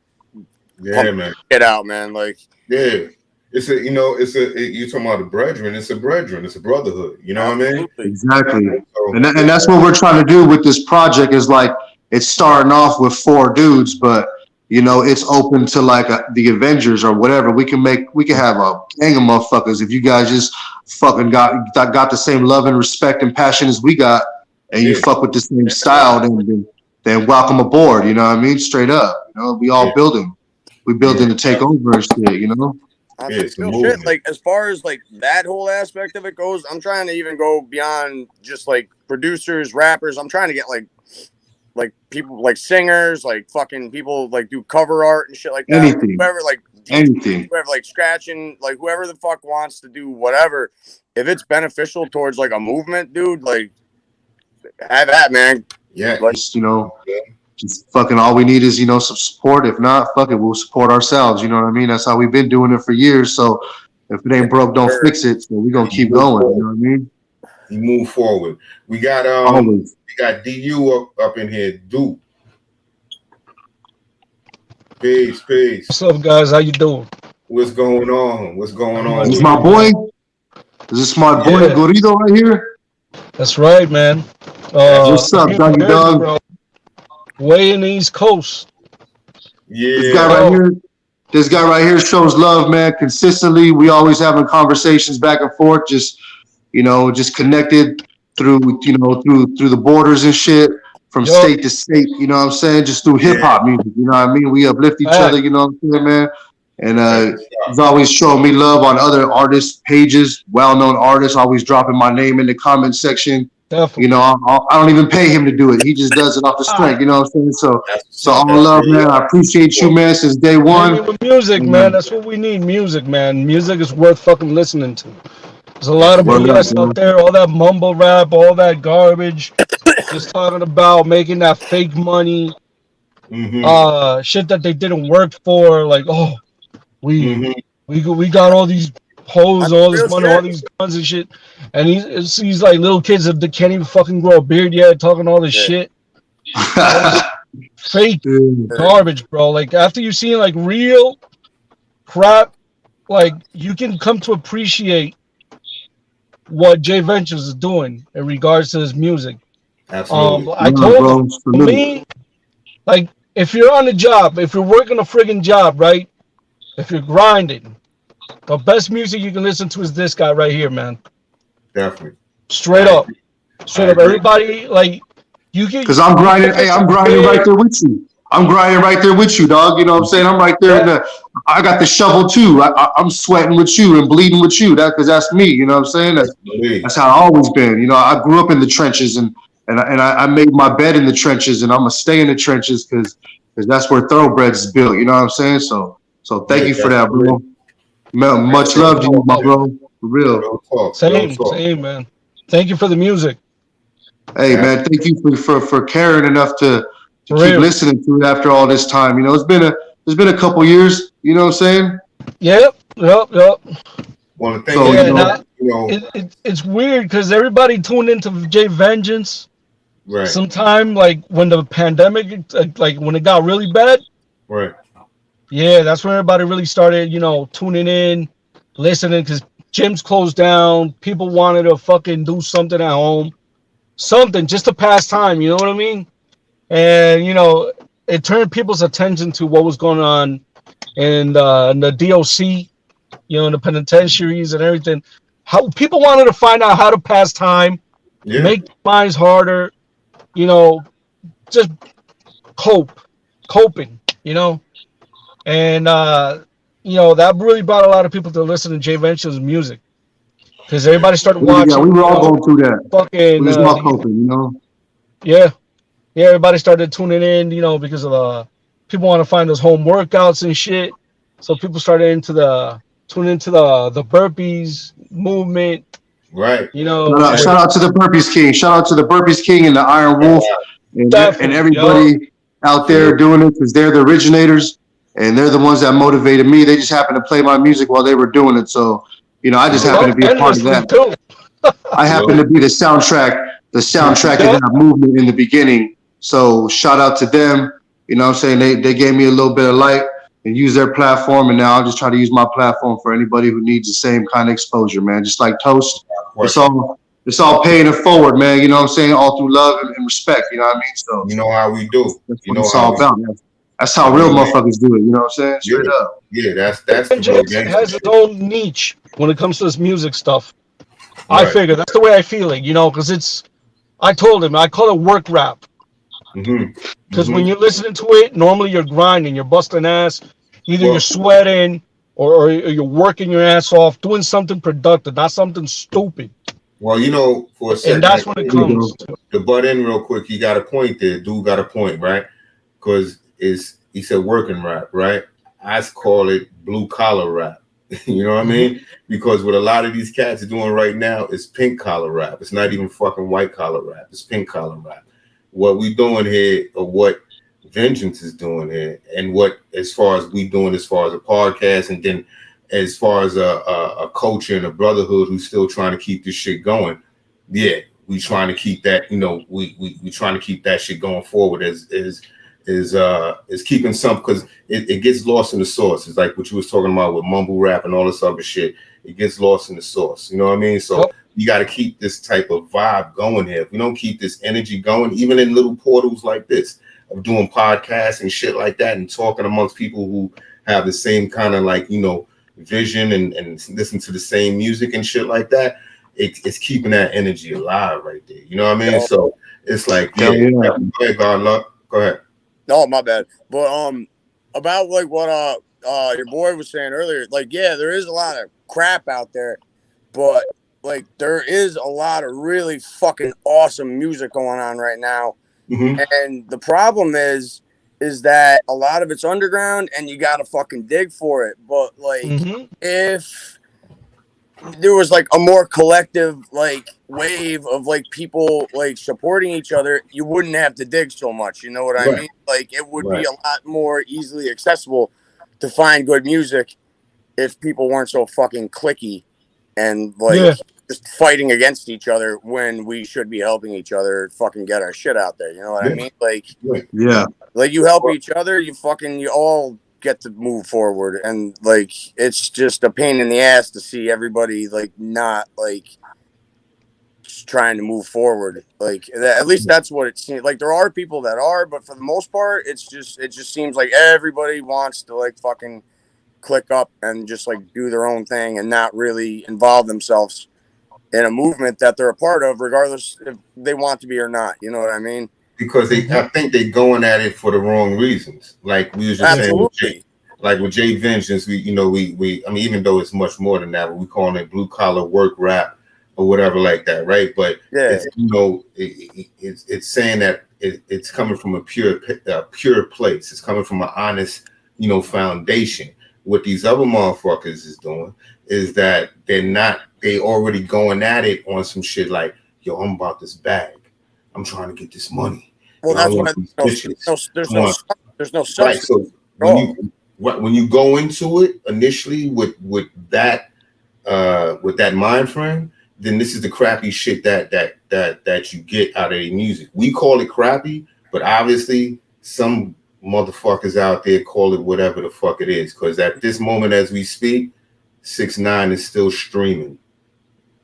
man. Get out, man. Like, yeah. You're talking about a brethren. It's a brethren. It's a brotherhood. You know what I mean? Exactly. And that's what we're trying to do with this project is like, it's starting off with 4 dudes, but it's open to like the Avengers or whatever. We can have a gang of motherfuckers if you guys just fucking got the same love and respect and passion as we got, and you fuck with the same style, then welcome aboard. You know what I mean? Straight up. We all building. We building to take over and shit. Shit. Like as far as like that whole aspect of it goes, I'm trying to even go beyond just like producers, rappers. I'm trying to get like people like singers, like fucking people like do cover art and shit like that. Anything. Whoever like anything. Whoever like scratching, like whoever the fuck wants to do whatever. If it's beneficial towards like a movement, dude, like have that, man. Yeah. Like just fucking all we need is, some support. If not, fuck it, we'll support ourselves. You know what I mean? That's how we've been doing it for years. So if it ain't broke, don't fix it. So we're gonna keep going. You know what I mean? You move forward. We got DU up in here. Duke. Peace. What's up, guys? How you doing? What's going on? Is this my boy? Is this my boy Gorido right here? That's right, man. What's up, Doggy Dog? Bro. Way in the East Coast. Yeah. This guy right here shows love, man. Consistently, we always having conversations back and forth. Just connected through the borders and shit from state to state. You know what I'm saying? Just through hip hop music. You know what I mean? We uplift each other. You know what I'm saying, man? And he's always showing me love on other artists' pages, well-known artists. Always dropping my name in the comment section. Definitely. I don't even pay him to do it. He just does it off the strength. You know what I'm saying? So all love, man. I appreciate you, man, since day one. With music, man. That's what we need. Music, man. Music is worth fucking listening to. There's a lot of BS out there. All that mumble rap, all that garbage, just talking about making that fake money, shit that they didn't work for. Like, We got all these hoes, all this money, all these guns and shit, and he's like little kids that can't even fucking grow a beard yet, talking all this shit. Fake garbage, bro. Like after you've seen like real crap, like you can come to appreciate what Jay Ventures is doing in regards to his music. Absolutely. I told him, for me, like if you're on a job, if you're working a friggin' job, right? If you're grinding, the best music you can listen to is this guy right here, man. Definitely. Straight up. Everybody, like, you can. Because I'm grinding. Hey, I'm grinding right there with you. I'm grinding right there with you, dog. You know what I'm saying? I'm right there. I got the shovel too. I'm sweating with you and bleeding with you. Because that's me. You know what I'm saying? That's how I always been. You know, I grew up in the trenches and I made my bed in the trenches, and I'm gonna stay in the trenches because that's where thoroughbreds is built. You know what I'm saying? So thank you for that, bro. Much love to you, my bro. For real. Same, man. Thank you for the music. Hey, man, thank you for caring enough to keep listening to it after all this time. You know, it's been a couple years. You know what I'm saying? Yep. Well, thank it's weird because everybody tuned into Jay Vengeance. Right. Sometime like when the pandemic, like when it got really bad. Right. Yeah, that's when everybody really started, tuning in, listening, because gyms closed down. People wanted to fucking do something at home, something just to pass time. You know what I mean? And it turned people's attention to what was going on in the DOC, in the penitentiaries and everything. How people wanted to find out how to pass time, make their minds harder, just coping, And that really brought a lot of people to listen to Jay Venture's music because everybody started watching. Yeah, we were all going through that. Fucking, we was all coping, Yeah, everybody started tuning in, because of people want to find those home workouts and shit. So people started tuning into the burpees movement. Right. Shout out to the Burpees King. Shout out to the Burpees King and the Iron Wolf and everybody out there doing it because they're the originators. And they're the ones that motivated me. They just happened to play my music while they were doing it. So, I just happened to be a part of that. I happen to be the soundtrack of that movement in the beginning. So shout out to them. You know what I'm saying? They gave me a little bit of light and used their platform. And now I'll just try to use my platform for anybody who needs the same kind of exposure, man. Just like Toast. It's all paying it forward, man. You know what I'm saying? All through love and respect. You know what I mean? So you know how we do. That's what it's all about, man. That's how real motherfuckers do it. You know what I'm saying? Straight up. Yeah, that's the real gangster. Has its own niche when it comes to this music stuff. Right. I figure that's the way I feel it, because I told him, I call it work rap. Because when you're listening to it, normally you're grinding, you're busting ass. Either you're sweating or you're working your ass off, doing something productive, not something stupid. Well, for a second. And that's when it comes to butt in real quick. He got a point there. Dude got a point, right? Because he said working rap, right? I call it blue collar rap. You know what I mean? Because what a lot of these cats are doing right now is pink collar rap. It's not even fucking white collar rap. It's pink collar rap. What we doing here, or what Vengeance is doing here, and what as far as we doing as far as a podcast, and then as far as a culture and a brotherhood who's still trying to keep this shit going. Yeah, we trying to keep that. We trying to keep that shit going forward is keeping some, because it gets lost in the sauce. It's like what you was talking about with mumble rap and all this other shit. It gets lost in the sauce. You know what I mean? So you got to keep this type of vibe going here. If we don't keep this energy going, even in little portals like this, of doing podcasts and shit like that, and talking amongst people who have the same kind of vision and listen to the same music and shit like that, it's keeping that energy alive right there. You know what I mean? So it's like, go ahead, God luck. Go ahead. No, my bad. But about what your boy was saying earlier, there is a lot of crap out there, but there is a lot of really fucking awesome music going on right now. And the problem is that a lot of it's underground and you gotta fucking dig for it. But if there was a more collective wave of people supporting each other, you wouldn't have to dig so much. You know what I mean? It would be a lot more easily accessible to find good music if people weren't so fucking cliquey and like just fighting against each other when we should be helping each other fucking get our shit out there. You know what I mean? Like, like you help each other, you all get to move forward. And like, it's just a pain in the ass to see everybody like not like trying to move forward. Like at least that's what it seems like. There are people that are, but for the most part, it just seems like everybody wants to like fucking click up and just like do their own thing and not really involve themselves in a movement that they're a part of, regardless if they want to be or not. You know what I mean? Because I think they're going at it for the wrong reasons. Like we was just saying, with Jay Vengeance, we I mean, even though it's much more than that, but we calling it blue collar work rap or whatever like that, right? But it's, it's saying that it's coming from a pure place. It's coming from an honest, foundation. What these other motherfuckers is doing is that they already going at it on some shit like, yo, I'm about this bag. I'm trying to get this money. Well, that's what there's no substance. Right. So when you go into it initially with that mind frame, then this is the crappy shit that you get out of the music. We call it crappy, but obviously some motherfuckers out there call it whatever the fuck it is. Because at this moment as we speak, 6ix9ine is still streaming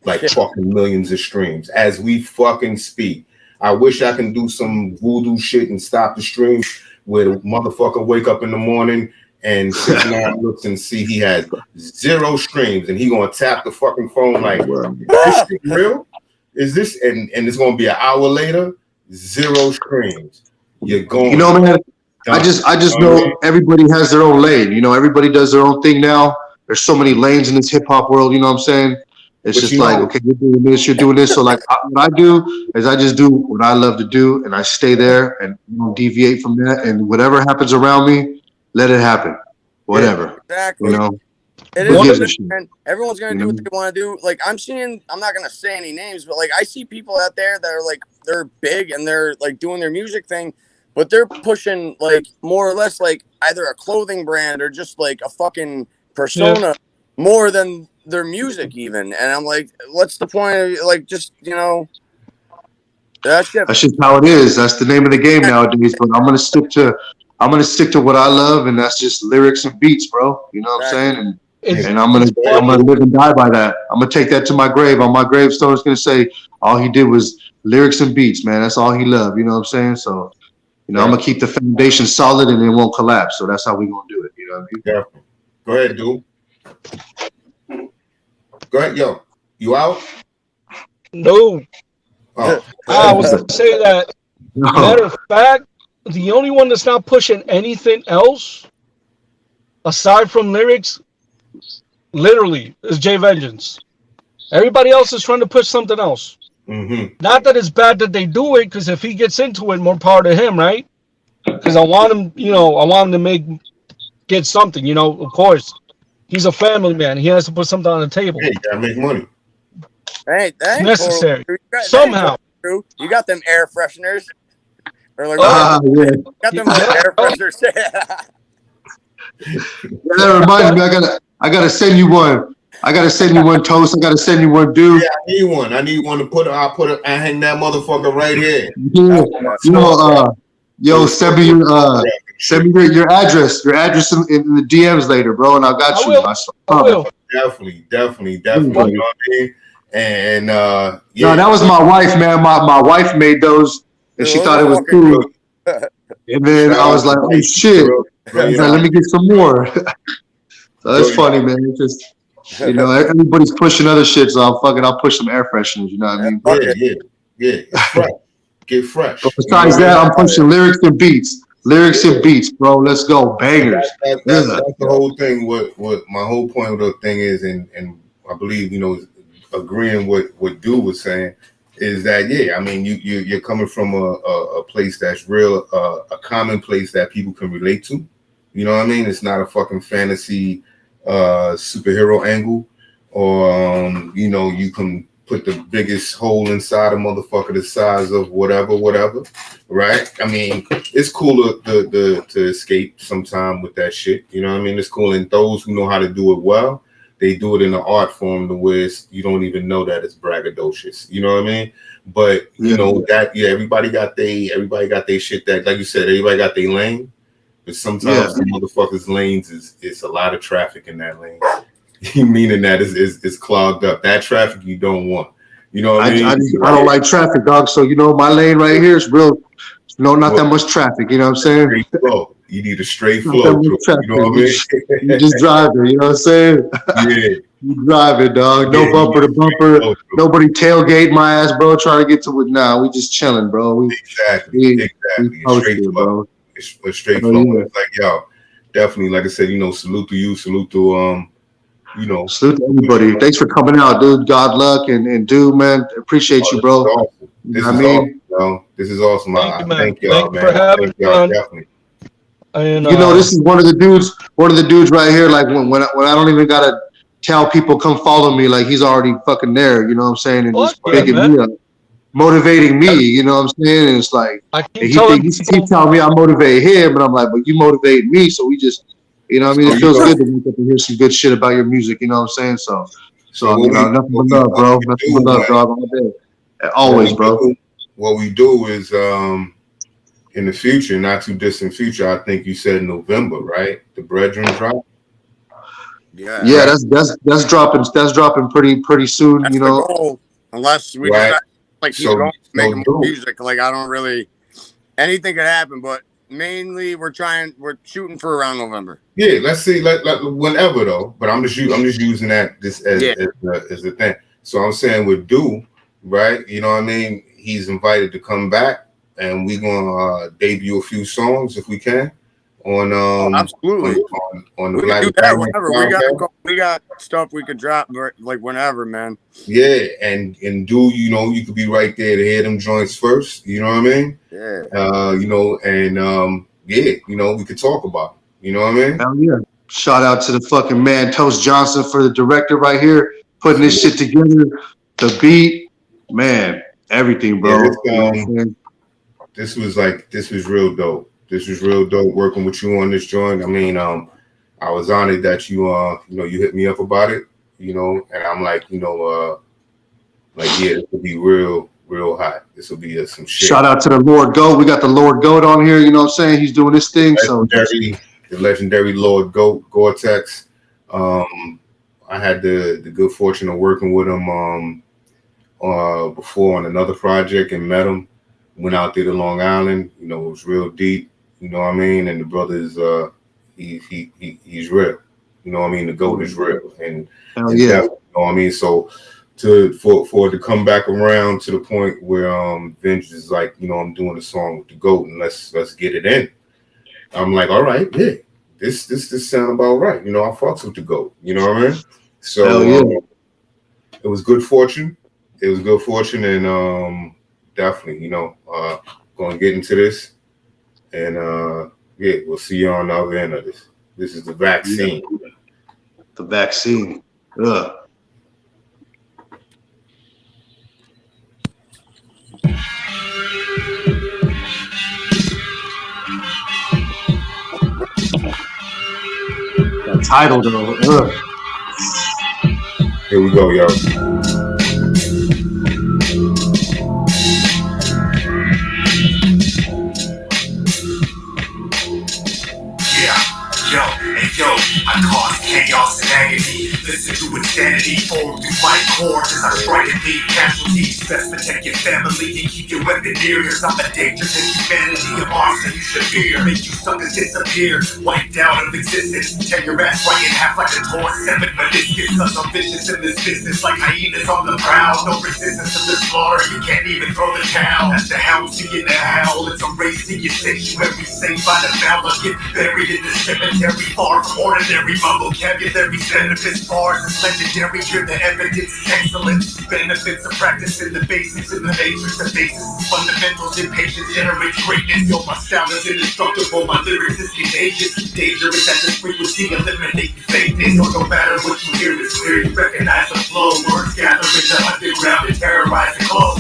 like fucking millions of streams as we fucking speak. I wish I can do some voodoo shit and stop the stream where the motherfucker wake up in the morning and 6ix9ine looks and see he has 0 streams and he gonna tap the fucking phone like, this shit real? Is this? And it's gonna be an hour later, 0 streams. You're going. Man, I just know everybody has their own lane. Everybody does their own thing now. There's so many lanes in this hip hop world. You know what I'm saying? It's just like, okay, you're doing this, you're doing this. So like what I do is I just do what I love to do and I stay there and deviate from that. And whatever happens around me, let it happen. Whatever. Exactly. It is. Everyone's going to do what they want to do. Like I'm not going to say any names, but like I see people out there that are like, they're big and they're like doing their music thing, but they're pushing like more or less like either a clothing brand or just like a fucking persona more than their music even. And I'm like, what's the point of like just that's just how it is. That's the name of the game nowadays. But I'm gonna stick to what I love, and that's just lyrics and beats, bro. You know what I'm saying? And I'm gonna live and die by that. I'm gonna take that to my grave. On my gravestone, it's gonna say all he did was lyrics and beats, man. That's all he loved. You know what I'm saying? So, I'm gonna keep the foundation solid and it won't collapse. So that's how we gonna do it. You know what I mean? Yeah. Go ahead, dude. Go ahead, yo. You out? No. Oh. I was going to say that. Matter of fact, the only one that's not pushing anything else, aside from lyrics, literally, is Jay Vengeance. Everybody else is trying to push something else. Mm-hmm. Not that it's bad that they do it, because if he gets into it, more power to him, right? Because I want him, to get something, of course. He's a family man. He has to put something on the table. Hey, you gotta make money. Hey, that ain't necessary. Totally somehow. True. You got them air fresheners. Or like, got them air fresheners. That reminds me, I gotta send you one. I gotta send you one, Toast. I gotta send you one, dude. Yeah, I need one to put. I hang that motherfucker right here. Yeah. Send me your address. Your address in the DMs later, bro, and I got you. I will. Definitely. You know what I mean? And no, that was my wife, man. My wife made those, and she thought it was cool. And then I was like, "Oh shit!" I was like, "Let me get some more." So that's funny, man. It's just everybody's pushing other shit, so I'll push some air fresheners. You know what I mean? Yeah. Fresh. Get fresh. But besides that, I'm pushing lyrics and beats, bro. Let's go, bangers. That's the whole thing. What my whole point of the thing is, and I believe agreeing what Dude was saying is that I mean you're coming from a place that's real, a common place that people can relate to. You know what I mean? It's not a fucking fantasy superhero angle, or you can put the biggest hole inside a motherfucker the size of whatever, right? I mean, it's cool to escape sometime with that shit. You know what I mean? It's cool, and those who know how to do it well, they do it in an art form to where you don't even know that it's braggadocious. You know what I mean? But you know that everybody got their shit that, like you said, everybody got their lane. But sometimes the motherfuckers' lanes is a lot of traffic in that lane. Meaning that is clogged up. That traffic you don't want. You know what I mean? I don't like traffic, dog. So you know, my lane right here is real. Not that much traffic. You know what I'm saying? Straight flow. You need a straight flow. You know what I mean? You just driving. You know what I'm saying? Yeah. You driving, dog. No bumper to bumper. Nobody tailgate my ass, bro. Trying to get to it now. We just chilling, bro. Exactly. Straight flow. Bro. It's a straight flow. Yeah. It's like, yo, definitely. Like I said, you know, salute to you. Salute to you know, salute to everybody. Thanks for coming out, dude. God luck and dude, man. Appreciate you, bro. Awesome. This is awesome, bro. This is awesome. Thank y'all, man. Thank y'all, definitely. And, you know, this is one of the dudes right here. Like when I don't even gotta tell people come follow me, like he's already fucking there. You know what I'm saying? And just picking me up, motivating me. You know what I'm saying? And it's like he telling me I motivate him, and I'm like, but you motivate me, so we just. You know what I mean? It feels good to wake up and hear some good shit about your music. You know what I'm saying? So you know, nothing but love, bro. Nothing but love, dog. All day. Always, bro. What we do is in the future, not too distant future, I think you said November, right? The Brethren drop. Yeah, that's dropping pretty soon. That's you know, the goal. Unless we decide, like keep going, making more music. Like I don't really. Anything could happen, but. Mainly, we're shooting for around November. Yeah, let's see, whenever though. But I'm just using that as the thing. So I'm saying with Do, right? You know what I mean? He's invited to come back, and we're gonna debut a few songs if we can on absolutely on the we Black can do that whenever. We got stuff we could drop like whenever, man. Yeah, and Do, you know, you could be right there to hear them joints first. You know what I mean? Yeah. You know, and yeah, you know, we could talk about it. You know what I mean? Hell yeah. Shout out to the fucking man Toast Johnson for the director right here, putting this shit together. The beat, man, everything, bro. Yeah, this was real dope. This was real dope working with you on this joint. I mean, I was honored that you you hit me up about it, you know, and I'm like, you know, like, yeah, this will be real hot. This will be some shit. Shout out to the Lord Goat. We got the Lord Goat on here, you know what I'm saying? He's doing this thing. The legendary Lord Goat, Gore-Tex. I had the good fortune of working with him before on another project and met him. Went out there to Long Island, you know, it was real deep. You know what I mean? And the brother is he's real. You know what I mean? The GOAT is real. And yeah. You know what I mean? So for it to come back around to the point where Veng is like, you know, I'm doing a song with the GOAT and let's get it in. I'm like, all right, yeah, this sound about right. You know, I fucks with the GOAT. You know what I mean? So it was good fortune. It was good fortune, and definitely, you know, gonna get into this. And yeah, we'll see you on the other end of this. This is the vaccine. Yeah. The vaccine. Ugh. That title though. Ugh. Here we go, y'all. Yo, I cause chaos and agony. Listen to insanity form through my cords as I try to lead casualties. Best protect your family and keep your weapon near, cause I'm a danger to humanity, a monster you should fear. Make you suckers disappear, wiped out of existence. Tear your ass right in half like a torn severed meniscus. Cause I'm vicious in this business like hyenas on the prowl. No resistance to the slaughter, you can't even throw the towel. As the hounds begin to howl, it's a race to your sanctuary. Saved by the valor, get buried in the cemetery. Far from ordinary, my vocabulary benefits bars is legendary. Hear the evidence is excellent. Benefits of practicing the basics in the matrix. The basis is fundamentals. Impatience generates greatness. Yo, my style is indestructible. My lyrics is contagious. Dangerous at this frequency, eliminating fakeness. So no matter what you hear, it's clear. You recognize the flow. Words gather in the underground.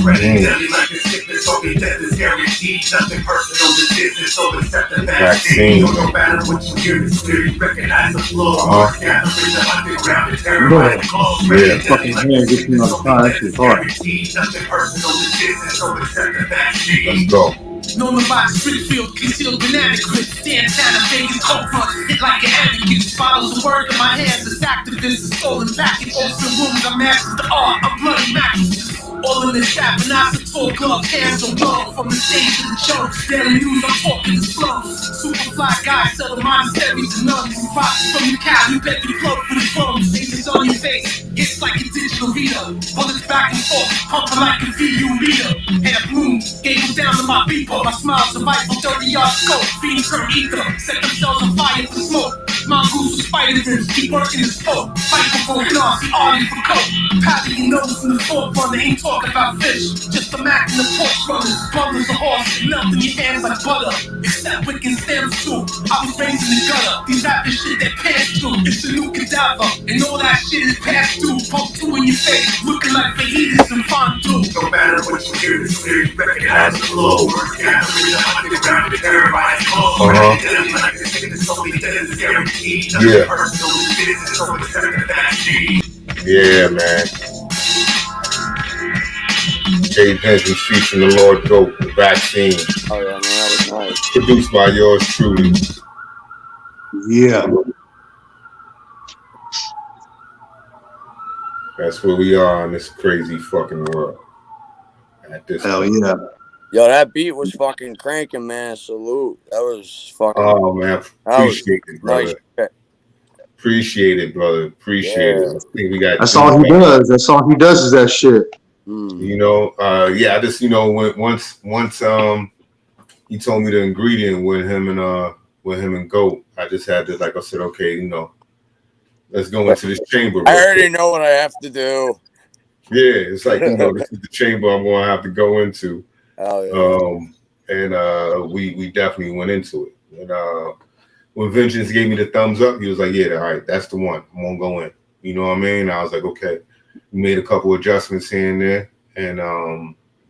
Spreading deadly like a sickness, only death is guaranteed. Nothing personal, this business, so accept the vaccine. No matter what you hear, it's clear you recognize the flow. Gathering the underground to terrorize the globe. Yeah, fucking hand gets me on the car. That's just hard. Nothing personal, this business, so accept the vaccine. Let's go. Norman Box, Springfield, concealed banana clips. Santana, Vegas, cold front, hit like an ambulance. Bottles of word in my hands as activists. Stolen back in open rooms. I mastered the art of bloody mattresses. All in the trap, and I said full glove, hands on love. From the stage to the show, daily news, I'm talking the slums. Superfly guys, sell the monasteries and nuns. Profits from the cow, you bet you float for the crumbs. Faces on your face, it's like a digital reader. Bullets back and forth, pumping like a VU meter. Half moon, gave down to my beeper. My smile survived from 30-yard scope. Fiends turn ether, set themselves on fire for smoke. Mongoose with spider rims, keep working the spoke. Fight for Nazi, army for coke. Patty your nose from the forefront, they ain't talking about fish. Just a Mac in the porch runners, bundles of horse, melt in your hands like butter. Except wicked stems too. I was raised in the gutter. These rappers shit that pants through. It's a new cadaver, and all that shit is passed through. Pump two in your face, looking like fajitas and fondue. No matter what you hear, it's clear you recognize the flow. Gathering the underground to terrorize the globe. Deadly like a sickness, only death is guaranteed. Nothing personal, this business, so accept the vaccine. Yeah, man. Jay Benson featuring the Lord Goat, The Vaccine. Oh yeah, man, that was nice. Produced by yours truly. Yeah. That's where we are in this crazy fucking world. At this Hell point. yeah. Yo, that beat was fucking cranking, man. Salute. That was fucking. Oh man, appreciate it, brother. Nice shit. Appreciate it, brother. Appreciate it. I think we got. That's all he does. That's all he does is that shit. You know, yeah. I just, you know, once he told me the ingredient with him and Goat, I just had to, like I said, okay, you know, let's go into this chamber. I already know what I have to do. Yeah, it's like, you know, this is the chamber I'm going to have to go into. Oh, yeah. And we definitely went into it. And when Vengeance gave me the thumbs up, he was like, yeah, all right, that's the one. I'm going to go in. You know what I mean? I was like, okay. We made a couple adjustments here and there. And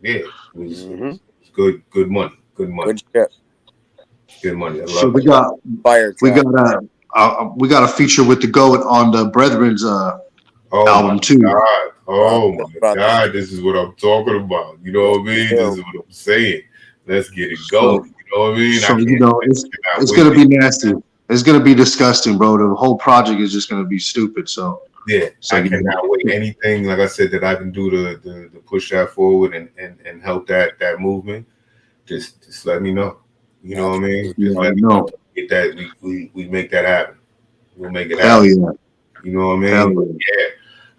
yeah, it was good money. Good money. Good shit. Good money. I love So we got Fire we got a feature with the Goat on the Brethren's album too. God. Oh my God, this is what I'm talking about. You know what I mean? This is what I'm saying. Let's get it going. You know what I mean? So you know, it's gonna be nasty. It's gonna be disgusting, bro. The whole project is just gonna be stupid. So yeah, so I cannot wait. Anything, like I said, that I can do to push that forward and help that movement. Just let me know. You know what I mean? Just let me know. Get that. We make that happen. We'll make it happen. Hell yeah. You know what I mean? Yeah.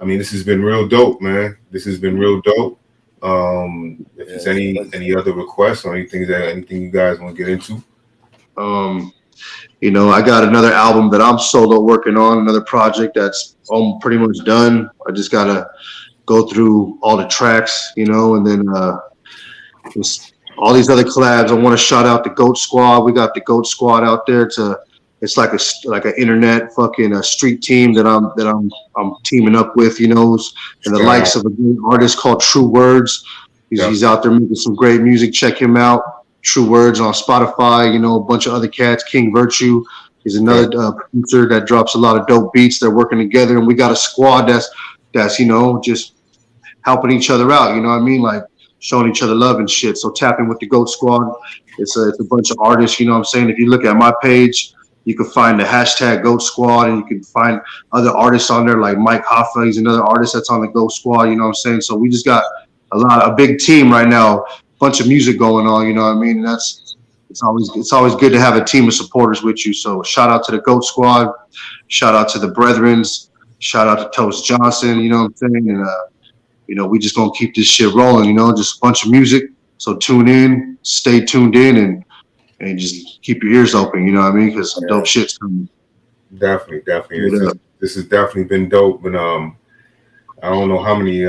I mean, this has been real dope, man. This has been real dope. If there's any other requests or anything you guys want to get into. You know, I got another album that I'm solo working on, another project that's pretty much done. I just gotta go through all the tracks, you know, and then just all these other collabs. I want to shout out the Goat Squad. We got the Goat Squad out there. It's like an internet fucking street team that I'm teaming up with, you know, and the likes of a great artist called True Words. He's out there making some great music. Check him out. True Words on Spotify, you know, a bunch of other cats. King Virtue is another producer that drops a lot of dope beats. They're working together, and we got a squad that's you know, just helping each other out. You know what I mean? Like showing each other love and shit. So tap in with the Goat Squad. It's a bunch of artists. You know what I'm saying? If you look at my page, you can find the hashtag Goat Squad, and you can find other artists on there like Mike Hoffa. He's another artist that's on the Goat Squad. You know what I'm saying? So we just got a big team right now. Bunch of music going on, you know what I mean? And it's always good to have a team of supporters with you. So shout out to the Goat Squad, shout out to the Brethrens, shout out to Toast Johnson, you know what I'm saying? And you know, we just gonna keep this shit rolling, you know, just a bunch of music. So tune in, stay tuned in, and just keep your ears open, you know what I mean? Because some dope shit's coming. Definitely. This has definitely been dope. And I don't know how many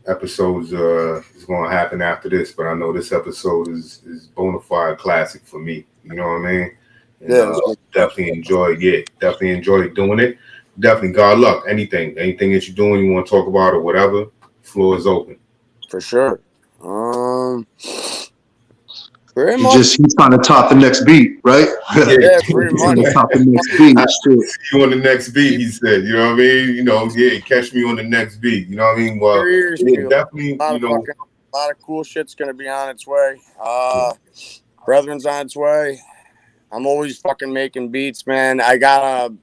episodes is going to happen after this, but I know this episode is bona fide classic for me. You know what I mean? And, definitely enjoyed doing it. Definitely, God luck. Anything that you're doing, you want to talk about or whatever, floor is open. For sure. Pretty much. He's trying to top the next beat, right? Yeah, pretty much. Trying to top the next beat. See you on the next beat, he said. You know what I mean? You know, yeah, catch me on the next beat. You know what I mean? Well, yeah, definitely. A lot of cool shit's gonna be on its way. Brethren's on its way. I'm always fucking making beats, man. I gotta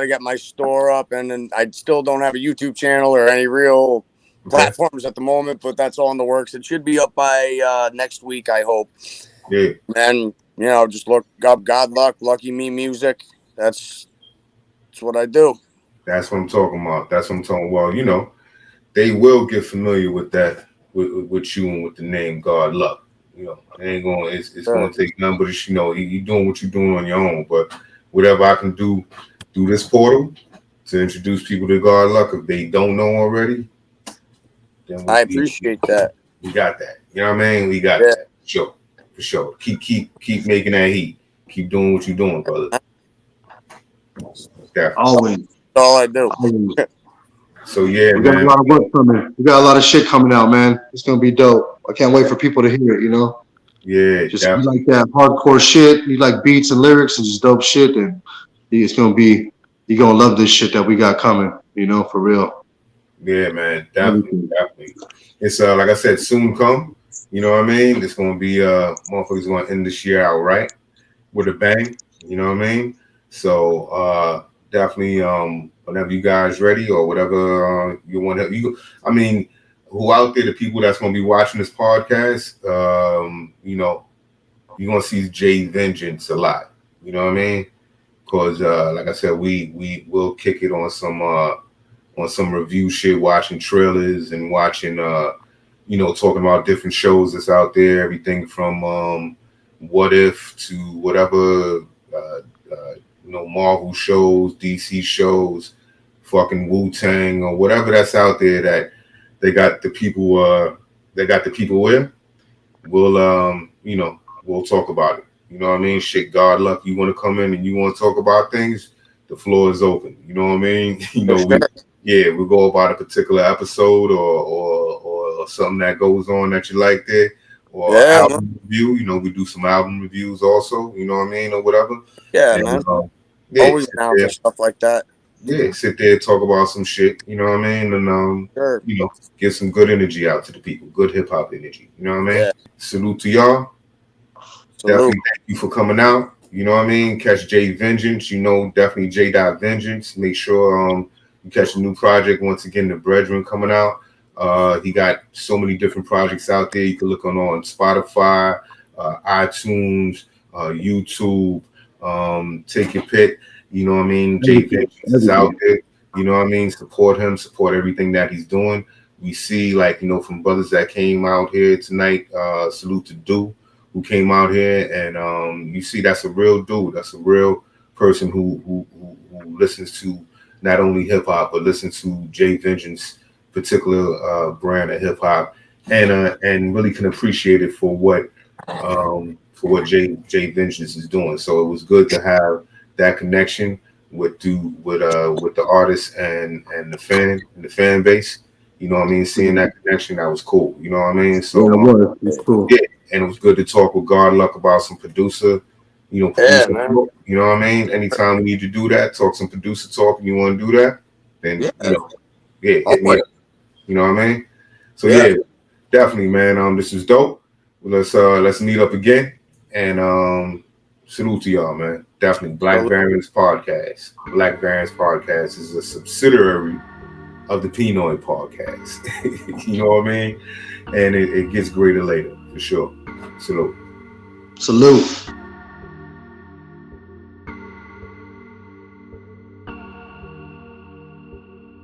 get my store up, and I still don't have a YouTube channel or any real platforms at the moment, but that's all in the works. It should be up by next week, I hope. Yeah. And just look up God Luck, Lucky Me Music. That's what I do. That's what I'm talking about. That's what I'm talking about. You know, they will get familiar with that, with you and with the name God Luck. You know, it ain't going. It's going to take none but you doing what you're doing on your own. But whatever I can do through this portal to introduce people to God Luck, if they don't know already, then I appreciate that. We got that. You know what I mean? We got that. For sure. Keep making that heat. Keep doing what you're doing, brother. Definitely. Always. That's all I do. So yeah, we got a lot of work coming. We got a lot of shit coming out, man. It's gonna be dope. I can't wait for people to hear it. You know. Yeah. Just you like that hardcore shit. You like beats and lyrics and just dope shit, and it's gonna be. You're gonna love this shit that we got coming. You know, for real. Yeah, man. Definitely. It's like I said, soon come. You know what I mean? It's gonna be motherfuckers gonna end this year out right with a bang. You know what I mean? So definitely whenever you guys ready or whatever you want to I mean, who out there, the people that's gonna be watching this podcast, you're gonna see Jay Vengeance a lot. You know what I mean? Because like I said, we will kick it on some review shit, watching trailers and watching talking about different shows that's out there, everything from What If to whatever Marvel shows, DC shows, fucking Wu-Tang or whatever that's out there that they got the people with. We'll talk about it. You know what I mean? Shit, God Luck, you want to come in and you want to talk about things, the floor is open. You know what I mean? We go about a particular episode or something that goes on that you like there, or album review. We do some album reviews also. You know what I mean, or whatever. Yeah, man. Always down for stuff like that. Yeah, sit there and talk about some shit. You know what I mean, and get some good energy out to the people. Good hip hop energy. You know what I mean. Yeah. Salute to y'all. Definitely thank you for coming out. You know what I mean. Catch Jay Vengeance. Definitely J. Vengeance. Make sure you catch a new project. Once again, the Brethren coming out. He got so many different projects out there. You can look on Spotify, iTunes, YouTube. Take your pick. You know what I mean? Jay Vengeance is out there. You know what I mean? Support him. Support everything that he's doing. We see, from brothers that came out here tonight. Salute to Do, who came out here, and you see that's a real dude. That's a real person who listens to not only hip hop but listens to Jay Vengeance particular brand of hip hop, and really can appreciate it for what Jay Vengeance is doing. So it was good to have that connection with the artist and the fan base. You know what I mean? Seeing that connection, that was cool. You know what I mean? So it's cool. Yeah, and it was good to talk with God Luck about some producer. Producer talk, you know what I mean? Anytime we need to do that, talk some producer talk, and you want to do that, then hit me up. You know what I mean? So yeah, definitely, man. This is dope. Let's meet up again, and salute to y'all, man. Definitely, Black Variants Podcast. Black Variants Podcast is a subsidiary of the Pinoy Podcast. You know what I mean? And it gets greater later for sure. Salute.